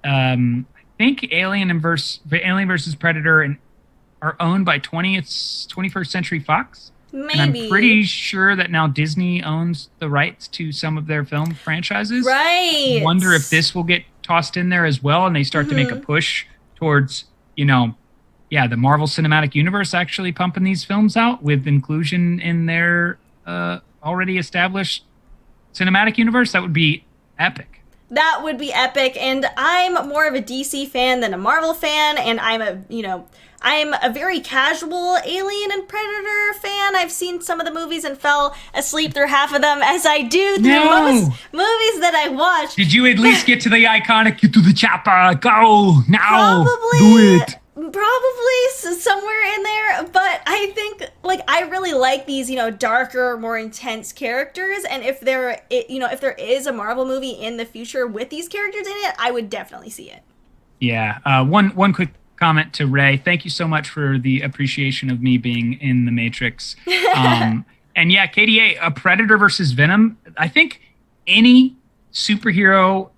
I think Alien versus Predator and are owned by 21st Century Fox. Maybe. And I'm pretty sure that now Disney owns the rights to some of their film franchises. Right. Wonder if this will get tossed in there as well, and they start to make a push towards, the Marvel Cinematic Universe actually pumping these films out with inclusion in their already established cinematic universe. That would be epic. That would be epic, and I'm more of a DC fan than a Marvel fan, and I'm a very casual Alien and Predator fan. I've seen some of the movies and fell asleep through half of them, as I do through most movies that I watch. Did you at least get to the iconic, get to the chopper, go, now, Probably. do it? Probably somewhere in there, but I think I really like these darker, more intense characters, and if there is a Marvel movie in the future with these characters in it, I would definitely see it. Yeah. One quick comment to Ray. Thank you so much for the appreciation of me being in the Matrix. And yeah, KDA, a Predator versus Venom. I think any superhero,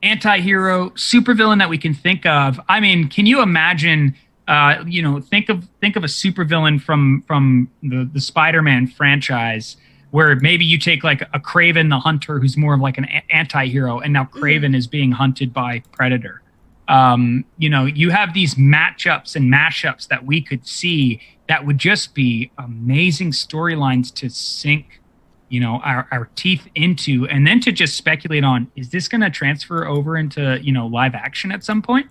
anti-hero, supervillain that we can think of. I mean, can you imagine? Think of a supervillain from the Spider-Man franchise, where maybe you take like a Kraven the Hunter, who's more of like an anti-hero, and now Kraven is being hunted by Predator. You have these matchups and mashups that we could see that would just be amazing storylines to sink our teeth into, and then to just speculate on, is this going to transfer over into live action at some point?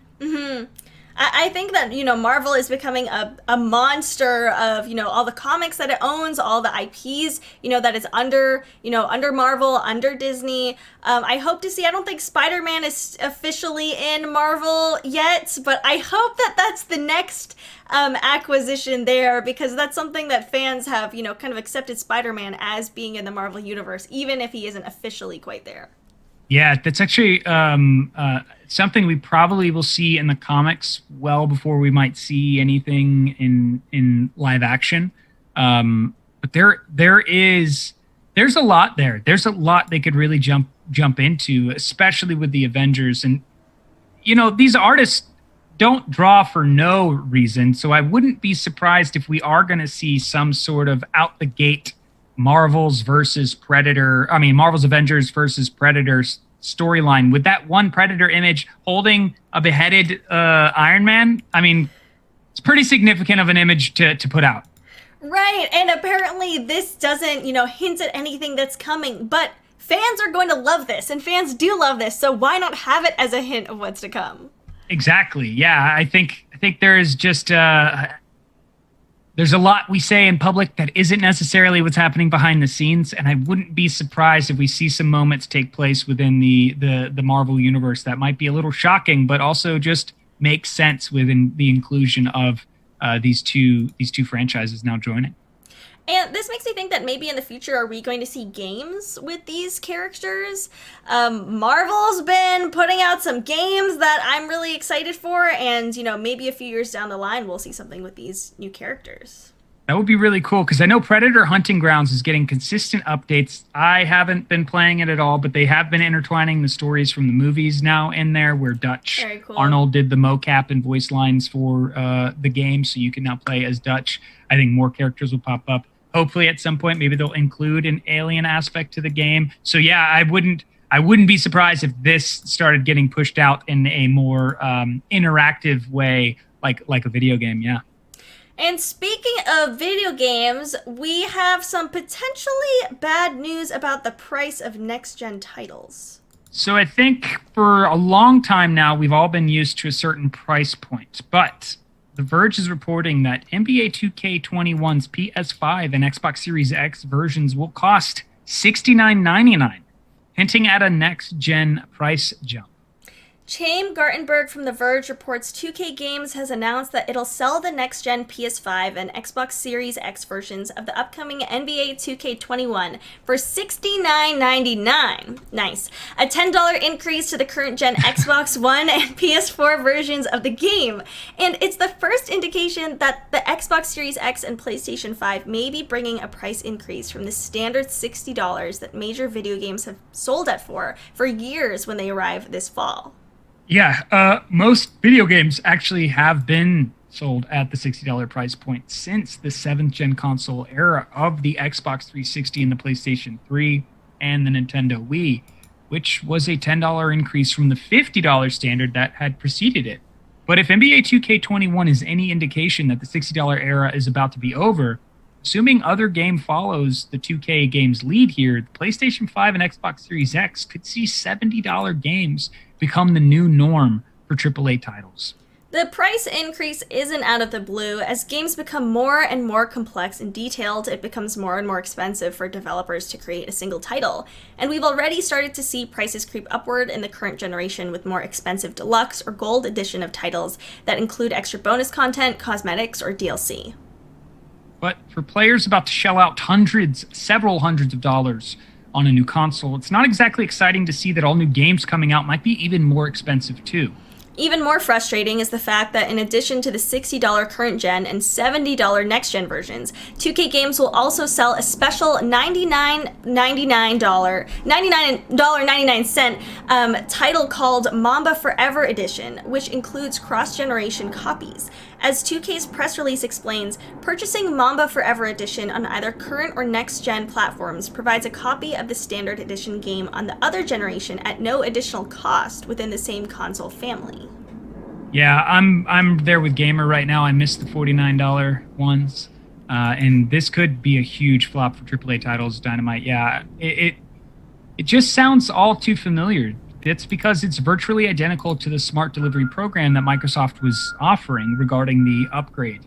I think that Marvel is becoming a monster of all the comics that it owns, all the IPs that is under Marvel, under Disney. I hope to see. I don't think Spider-Man is officially in Marvel yet, but I hope that that's the next acquisition there, because that's something that fans have kind of accepted Spider-Man as being in the Marvel universe, even if he isn't officially quite there. Yeah, that's actually something we probably will see in the comics well before we might see anything in live action. But there's a lot there. There's a lot they could really jump into, especially with the Avengers. And these artists don't draw for no reason, so I wouldn't be surprised if we are going to see some sort of out the gate Marvel's Avengers versus Predator storyline with that one Predator image holding a beheaded Iron Man. I mean, it's pretty significant of an image to put out. Right, and apparently this doesn't, hint at anything that's coming, but fans are going to love this, and fans do love this, so why not have it as a hint of what's to come? Exactly. Yeah, I think there is just there's a lot we say in public that isn't necessarily what's happening behind the scenes, and I wouldn't be surprised if we see some moments take place within the Marvel universe that might be a little shocking, but also just make sense within the inclusion of these two franchises now joining. And this makes me think that maybe in the future, are we going to see games with these characters? Marvel's been putting out some games that I'm really excited for, and maybe a few years down the line, we'll see something with these new characters. That would be really cool, because I know Predator Hunting Grounds is getting consistent updates. I haven't been playing it at all, but they have been intertwining the stories from the movies now in there, where Dutch Very cool. Arnold did the mocap and voice lines for the game, so you can now play as Dutch. I think more characters will pop up. Hopefully at some point, maybe they'll include an alien aspect to the game. So yeah, I wouldn't be surprised if this started getting pushed out in a more interactive way, like a video game. Yeah. And speaking of video games, we have some potentially bad news about the price of next-gen titles. So I think for a long time now, we've all been used to a certain price point, but The Verge is reporting that NBA 2K21's PS5 and Xbox Series X versions will cost $69.99, hinting at a next-gen price jump. Chaim Gartenberg from The Verge reports 2K Games has announced that it'll sell the next-gen PS5 and Xbox Series X versions of the upcoming NBA 2K21 for $69.99. Nice. A $10 increase to the current-gen Xbox One and PS4 versions of the game. And it's the first indication that the Xbox Series X and PlayStation 5 may be bringing a price increase from the standard $60 that major video games have sold at for years when they arrive this fall. Yeah, most video games actually have been sold at the $60 price point since the 7th gen console era of the Xbox 360 and the PlayStation 3 and the Nintendo Wii, which was a $10 increase from the $50 standard that had preceded it. But if NBA 2K21 is any indication that the $60 era is about to be over, assuming other game follows the 2K games lead here, the PlayStation 5 and Xbox Series X could see $70 games become the new norm for AAA titles. The price increase isn't out of the blue. As games become more and more complex and detailed, it becomes more and more expensive for developers to create a single title. And we've already started to see prices creep upward in the current generation with more expensive deluxe or gold edition of titles that include extra bonus content, cosmetics, or DLC. But for players about to shell out several hundreds of dollars on a new console, it's not exactly exciting to see that all new games coming out might be even more expensive too. Even more frustrating is the fact that in addition to the $60 current gen and $70 next gen versions, 2K Games will also sell a special $99.99 title called Mamba Forever Edition, which includes cross-generation copies. As 2K's press release explains, purchasing Mamba Forever Edition on either current or next-gen platforms provides a copy of the standard edition game on the other generation at no additional cost within the same console family. Yeah, I'm there with Gamer right now. I missed the $49 ones, and this could be a huge flop for AAA titles. Dynamite, yeah, it just sounds all too familiar. It's because it's virtually identical to the smart delivery program that Microsoft was offering regarding the upgrade.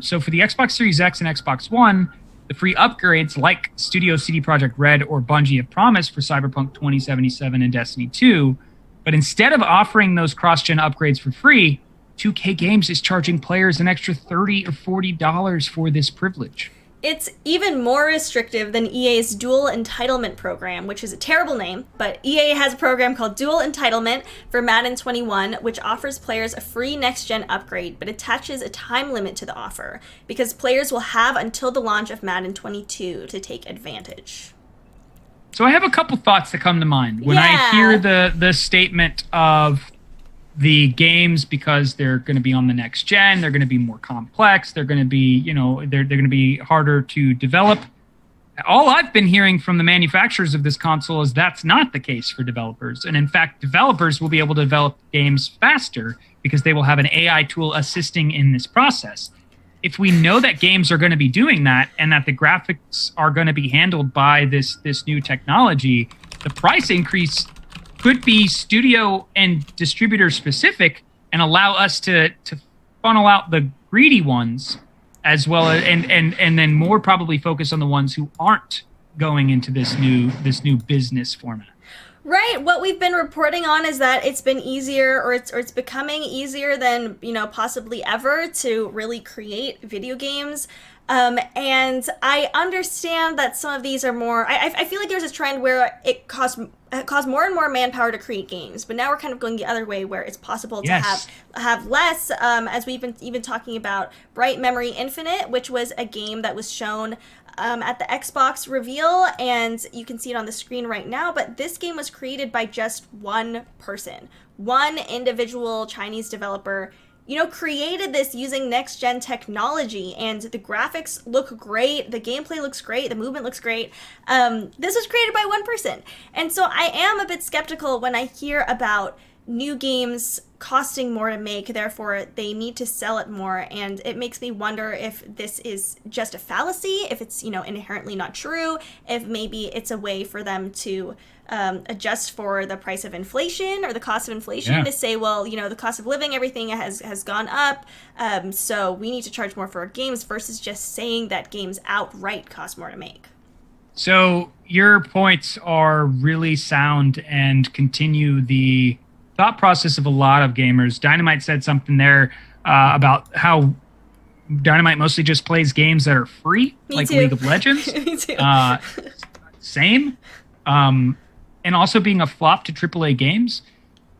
So for the Xbox Series X and Xbox One, the free upgrades like Studio CD Projekt Red or Bungie have promised for Cyberpunk 2077 and Destiny 2, but instead of offering those cross-gen upgrades for free, 2K Games is charging players an extra $30 or $40 for this privilege. It's even more restrictive than EA's Dual Entitlement program, which is a terrible name, but EA has a program called Dual Entitlement for Madden 21, which offers players a free next-gen upgrade, but attaches a time limit to the offer, because players will have until the launch of Madden 22 to take advantage. So I have a couple thoughts that come to mind when I hear the statement of the games, because they're going to be on the next gen, they're going to be more complex, they're going to be, they're going to be harder to develop. All I've been hearing from the manufacturers of this console is that's not the case for developers. And in fact, developers will be able to develop games faster because they will have an AI tool assisting in this process. If we know that games are going to be doing that and that the graphics are going to be handled by this new technology, the price increase could be studio and distributor specific and allow us to funnel out the greedy ones as well as, and then more probably focus on the ones who aren't going into this new business format. Right. What we've been reporting on is that it's been easier, or it's becoming easier than, possibly ever to really create video games. And I understand that some of these are more, I feel like there's a trend where it costs more and more manpower to create games, but now we're kind of going the other way where it's possible to have less, as we've been even talking about Bright Memory Infinite, which was a game that was shown at the Xbox reveal, and you can see it on the screen right now, but this game was created by just one person, one individual Chinese developer, created this using next-gen technology, and the graphics look great, the gameplay looks great, the movement looks great. This was created by one person. And so I am a bit skeptical when I hear about new games costing more to make, therefore they need to sell it more, and it makes me wonder if this is just a fallacy, if it's, inherently not true, if maybe it's a way for them to adjust for the price of inflation or the cost of inflation, to say, well, the cost of living, everything has gone up, so we need to charge more for our games, versus just saying that games outright cost more to make. So your points are really sound and continue the thought process of a lot of gamers. Dynamite said something there about how Dynamite mostly just plays games that are free, like League of Legends. Me too. Same. And also being a flop to AAA games.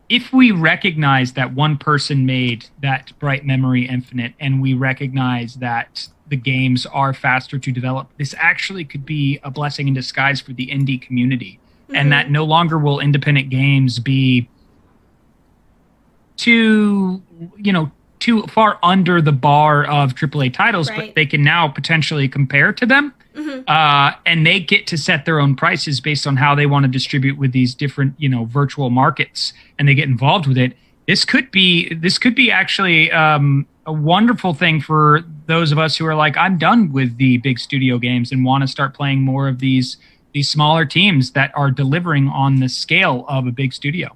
If we recognize that one person made that Bright Memory Infinite, and we recognize that the games are faster to develop, this actually could be a blessing in disguise for the indie community. Mm-hmm. And that no longer will independent games be too too far under the bar of AAA titles, Right. but they can now potentially compare to them. And they get to set their own prices based on how they want to distribute with these different, virtual markets, and they get involved with it. This could be actually a wonderful thing for those of us who are like, I'm done with the big studio games and want to start playing more of these smaller teams that are delivering on the scale of a big studio.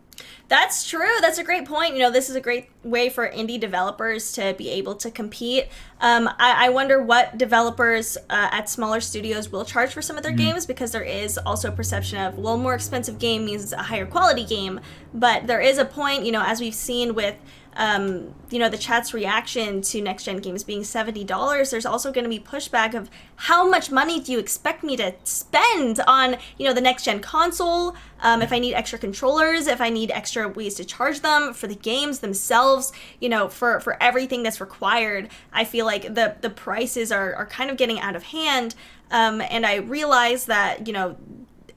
That's true. That's a great point. This is a great way for indie developers to be able to compete. I wonder what developers at smaller studios will charge for some of their games, because there is also a perception of, well, more expensive game means a higher quality game. But there is a point, as we've seen with the chat's reaction to next gen games being $70, there's also going to be pushback of how much money do you expect me to spend on, the next gen console? If I need extra controllers, if I need extra ways to charge them for the games themselves, for everything that's required, I feel like the prices are kind of getting out of hand. And I realize that,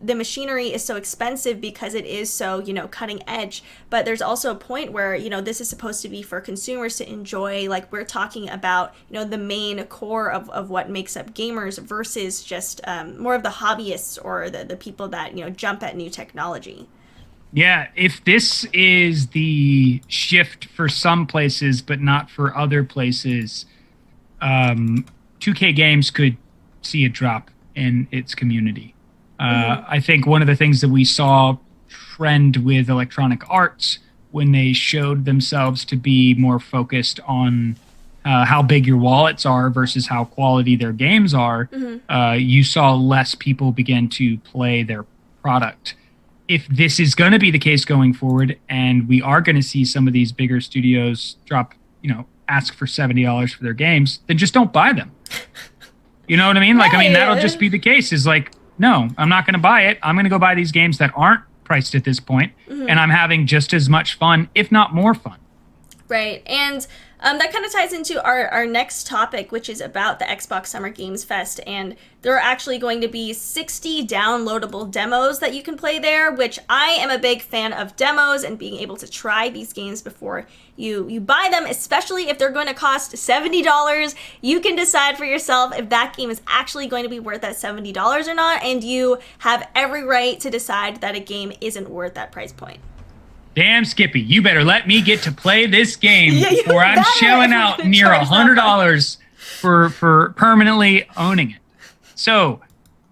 the machinery is so expensive because it is so, cutting edge. But there's also a point where, this is supposed to be for consumers to enjoy. Like, we're talking about, the main core of what makes up gamers versus just more of the hobbyists or the people that, jump at new technology. Yeah, if this is the shift for some places but not for other places, 2K Games could see a drop in its community. I think one of the things that we saw trend with Electronic Arts when they showed themselves to be more focused on how big your wallets are versus how quality their games are, you saw less people begin to play their product. If this is going to be the case going forward, and we are going to see some of these bigger studios drop, ask for $70 for their games, then just don't buy them. You know what I mean? Like, that'll just be the case, is like, no, I'm not going to buy it. I'm going to go buy these games that aren't priced at this point, and I'm having just as much fun, if not more fun. Right, and that kind of ties into our next topic, which is about the Xbox Summer Games Fest, and there are actually going to be 60 downloadable demos that you can play there, which I am a big fan of demos and being able to try these games before you buy them, especially if they're going to cost $70. You can decide for yourself if that game is actually going to be worth that $70 or not, and you have every right to decide that a game isn't worth that price point. Damn, Skippy, you better let me get to play this game before I'm better. shelling out near $100 for permanently owning it. So,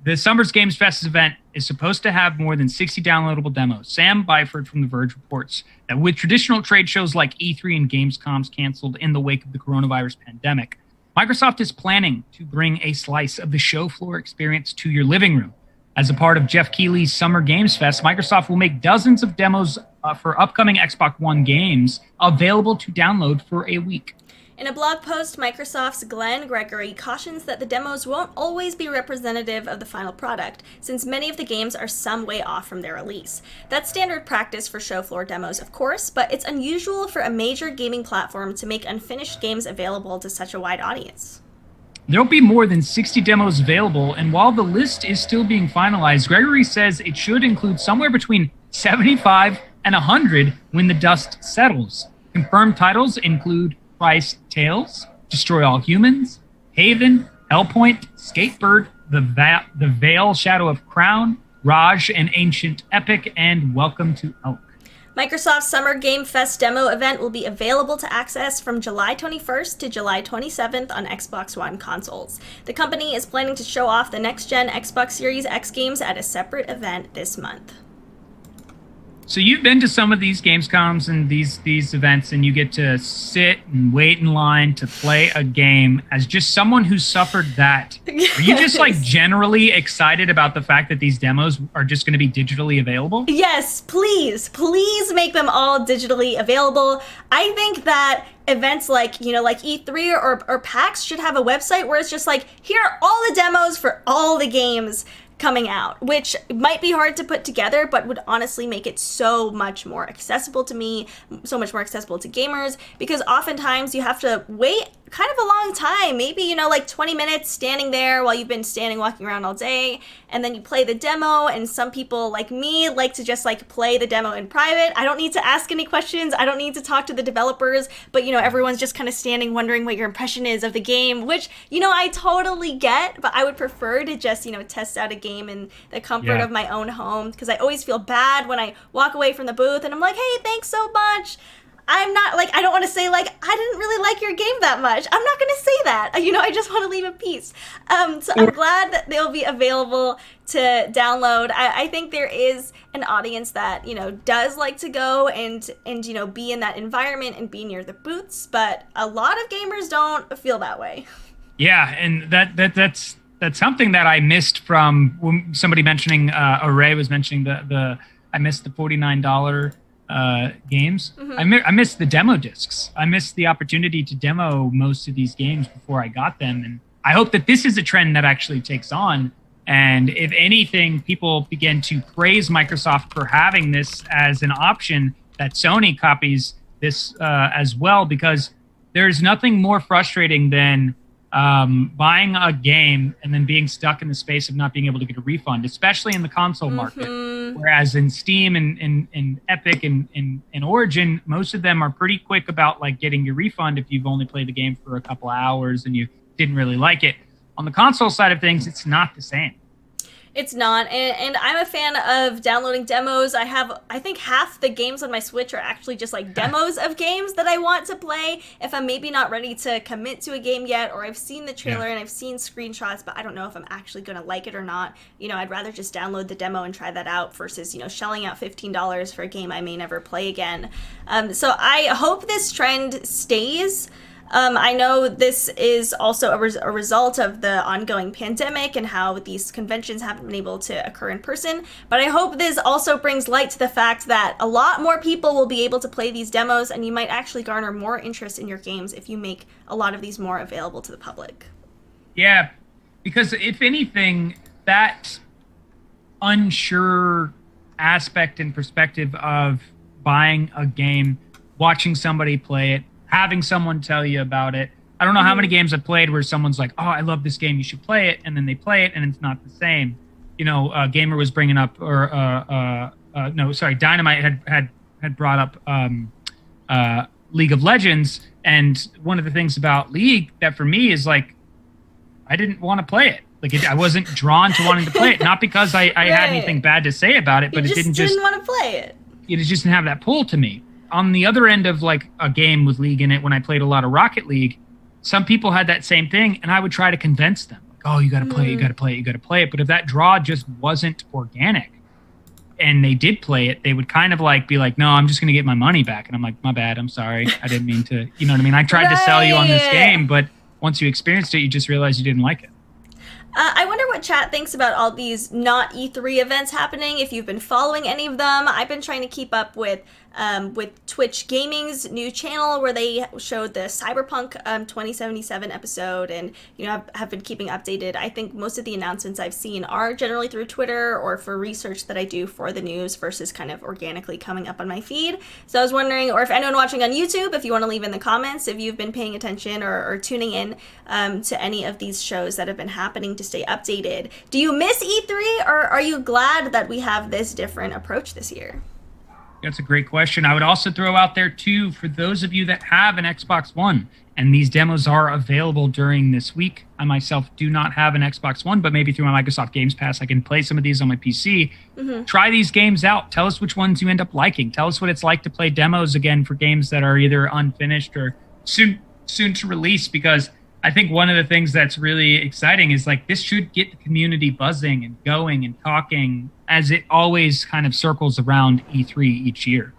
the Summer's Games Fest event is supposed to have more than 60 downloadable demos. Sam Byford from The Verge reports that with traditional trade shows like E3 and Gamescom's canceled in the wake of the coronavirus pandemic, Microsoft is planning to bring a slice of the show floor experience to your living room. As a part of Jeff Keighley's Summer Games Fest, Microsoft will make dozens of demos for upcoming Xbox One games available to download for a week. In a blog post, Microsoft's Glenn Gregory cautions that the demos won't always be representative of the final product, since many of the games are some way off from their release. That's standard practice for show floor demos, of course, but it's unusual for a major gaming platform to make unfinished games available to such a wide audience. There'll be more than 60 demos available, and while the list is still being finalized, Gregory says it should include somewhere between 75 and 100 when the dust settles. Confirmed titles include Price Tales, Destroy All Humans, Haven, Hellpoint, Skatebird, The Veil, Shadow of Crown, Raj, An Ancient Epic, and Welcome to Elk. Microsoft's Summer Game Fest demo event will be available to access from July 21st to July 27th on Xbox One consoles. The company is planning to show off the next-gen Xbox Series X games at a separate event this month. So you've been to some of these Gamescoms and these events, and you get to sit and wait in line to play a game. As just someone who's suffered that, yes. Are you just like generally excited about the fact that these demos are just going to be digitally available? Yes, please make them all digitally available. I think that events like E3 or PAX should have a website where it's just like, here are all the demos for all the games. coming out, which might be hard to put together, but would honestly make it so much more accessible to me, so much more accessible to gamers, because oftentimes you have to wait kind of a long time, maybe, you know, like 20 minutes standing there while you've been walking around all day, and then you play the demo, and some people like me like to just like play the demo in private. I don't need to ask any questions, I don't need to talk to the developers, but you know, everyone's just kind of standing wondering what your impression is of the game, which, you know, I totally get, but I would prefer to just, you know, test out a game in the comfort of my own home, because I always feel bad when I walk away from the booth and I'm like, hey, thanks so much. I'm not like, I don't want to say like, I didn't really like your game that much. I'm not going to say that. You know, I just want to leave in peace. So I'm glad that they'll be available to download. I think there is an audience that, you know, does like to go and, you know, be in that environment and be near the booths, but a lot of gamers don't feel that way. Yeah, and that's something that I missed from somebody mentioning, Array was mentioning I missed the $49 games. I missed the demo discs. I missed the opportunity to demo most of these games before I got them. And I hope that this is a trend that actually takes on. And if anything, people begin to praise Microsoft for having this as an option, that Sony copies this as well, because there's nothing more frustrating than buying a game and then being stuck in the space of not being able to get a refund, especially in the console market. Whereas in Steam and Epic and Origin, most of them are pretty quick about like getting your refund if you've only played the game for a couple of hours and you didn't really like it. On the console side of things, it's not the same. It's not, and I'm a fan of downloading demos. I think half the games on my Switch are actually just like demos of games that I want to play if I'm maybe not ready to commit to a game yet, or I've seen the trailer and I've seen screenshots, but I don't know if I'm actually going to like it or not. You know, I'd rather just download the demo and try that out versus, you know, shelling out $15 for a game I may never play again. So I hope this trend stays. I know this is also a result of the ongoing pandemic and how these conventions haven't been able to occur in person, but I hope this also brings light to the fact that a lot more people will be able to play these demos, and you might actually garner more interest in your games if you make a lot of these more available to the public. Yeah, because if anything, that unsure aspect and perspective of buying a game, watching somebody play it, having someone tell you about it. I don't know how many games I've played where someone's like, oh, I love this game, you should play it. And then they play it and it's not the same. You know, Gamer was bringing up, Dynamite had brought up League of Legends. And one of the things about League that for me is like, I didn't want to play it. Like I wasn't drawn to wanting to play it. Not because I had anything bad to say about it, but it didn't want to play it. It just didn't have that pull to me. On the other end of like a game with League in it, when I played a lot of Rocket League, some people had that same thing, and I would try to convince them, like, oh, you got to play it, you got to play it, you got to play it. But if that draw just wasn't organic and they did play it, they would kind of like be like, no, I'm just going to get my money back. And I'm like, my bad, I'm sorry. I didn't mean to, you know what I mean? I tried to sell you on this game, but once you experienced it, you just realized you didn't like it. I wonder what chat thinks about all these not E3 events happening, if you've been following any of them. I've been trying to keep up with Twitch Gaming's new channel where they showed the Cyberpunk 2077 episode, and you know, have been keeping updated. I think most of the announcements I've seen are generally through Twitter or for research that I do for the news versus kind of organically coming up on my feed. So I was wondering, or if anyone watching on YouTube, if you want to leave in the comments if you've been paying attention or tuning in to any of these shows that have been happening to stay updated. Do you miss E3, or are you glad that we have this different approach this year? That's a great question. I would also throw out there, too, for those of you that have an Xbox One, and these demos are available during this week. I myself do not have an Xbox One, but maybe through my Microsoft Games Pass, I can play some of these on my PC. Try these games out. Tell us which ones you end up liking. Tell us what it's like to play demos again for games that are either unfinished or soon to release, because I think one of the things that's really exciting is like this should get the community buzzing and going and talking, as it always kind of circles around E3 each year.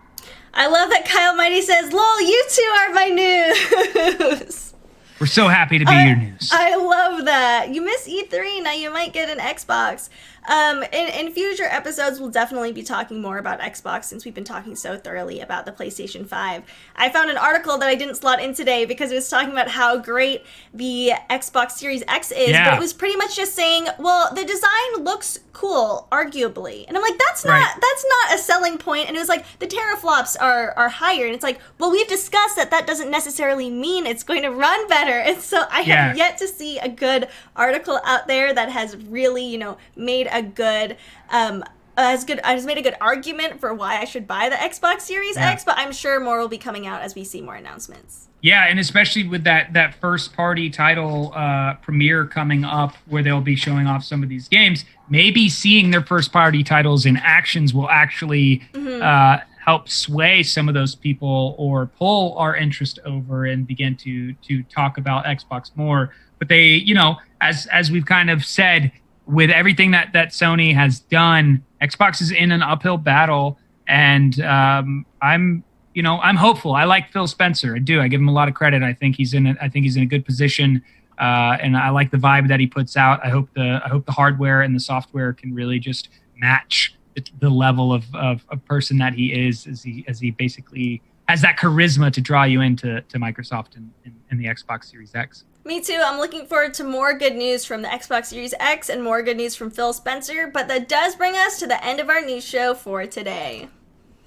I love that Kyle Mighty says, lol, you two are my news. We're so happy to be your news. I love that. You miss E3, now you might get an Xbox. In future episodes, we'll definitely be talking more about Xbox since we've been talking so thoroughly about the PlayStation 5. I found an article that I didn't slot in today because it was talking about how great the Xbox Series X is, but it was pretty much just saying, well, the design looks cool, arguably. And I'm like, that's not a selling point. And it was like, the teraflops are higher. And it's like, well, we've discussed that doesn't necessarily mean it's going to run better. And so I have yet to see a good article out there that has really, made a good has made a good argument for why I should buy the Xbox Series X, but I'm sure more will be coming out as we see more announcements. Yeah, and especially with that first party title premiere coming up where they'll be showing off some of these games, maybe seeing their first party titles in actions will actually help sway some of those people or pull our interest over and begin to talk about Xbox more. But they, as we've kind of said, with everything that Sony has done, Xbox is in an uphill battle, and I'm hopeful. I like Phil Spencer. I do. I give him a lot of credit. I think he's in a good position, and I like the vibe that he puts out. I hope the hardware and the software can really just match the level of person that he is, as he basically has that charisma to draw you into Microsoft and the Xbox Series X. Me too. I'm looking forward to more good news from the Xbox Series X and more good news from Phil Spencer, but that does bring us to the end of our news show for today.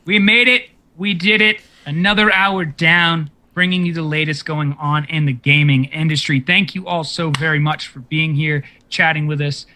We made it. We did it. Another hour down, bringing you the latest going on in the gaming industry. Thank you all so very much for being here, chatting with us,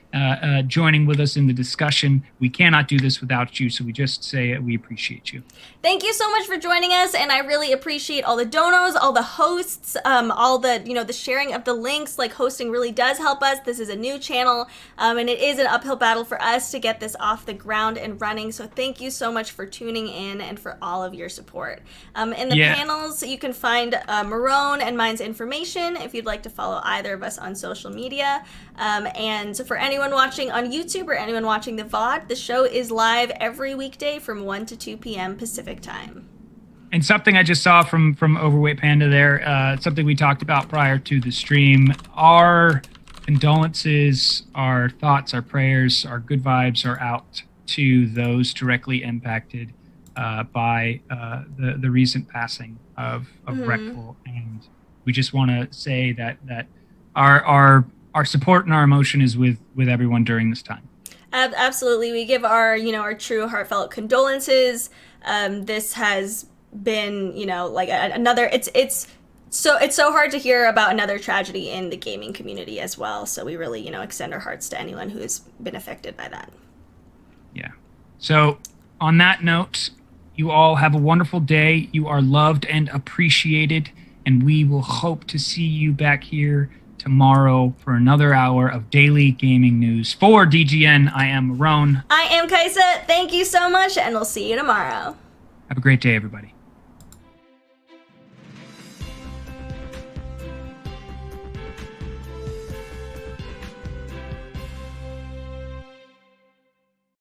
joining with us in the discussion. We cannot do this without you, so we just say we appreciate you. Thank you so much for joining us, and I really appreciate all the donos, all the hosts, all the the sharing of the links. Like, hosting really does help us. This is a new channel, and it is an uphill battle for us to get this off the ground and running. So thank you so much for tuning in and for all of your support. In the panels, you can find Marrone and mine's information if you'd like to follow either of us on social media. And for anyone watching on YouTube or anyone watching the VOD, the show is live every weekday from 1 to 2 p.m. Pacific time. And something I just saw from Overweight Panda there, something we talked about prior to the stream, our condolences, our thoughts, our prayers, our good vibes are out to those directly impacted by the recent passing of Reckful. And we just want to say that our support and our emotion is with everyone during this time. Absolutely. We give our true heartfelt condolences. This has been, like another, it's so hard to hear about another tragedy in the gaming community as well. So we really, extend our hearts to anyone who has been affected by that. Yeah. So on that note, you all have a wonderful day. You are loved and appreciated, and we will hope to see you back here tomorrow for another hour of daily gaming news. For DGN, I am Marrone. I am Kaisa. Thank you so much, and we'll see you tomorrow. Have a great day, everybody.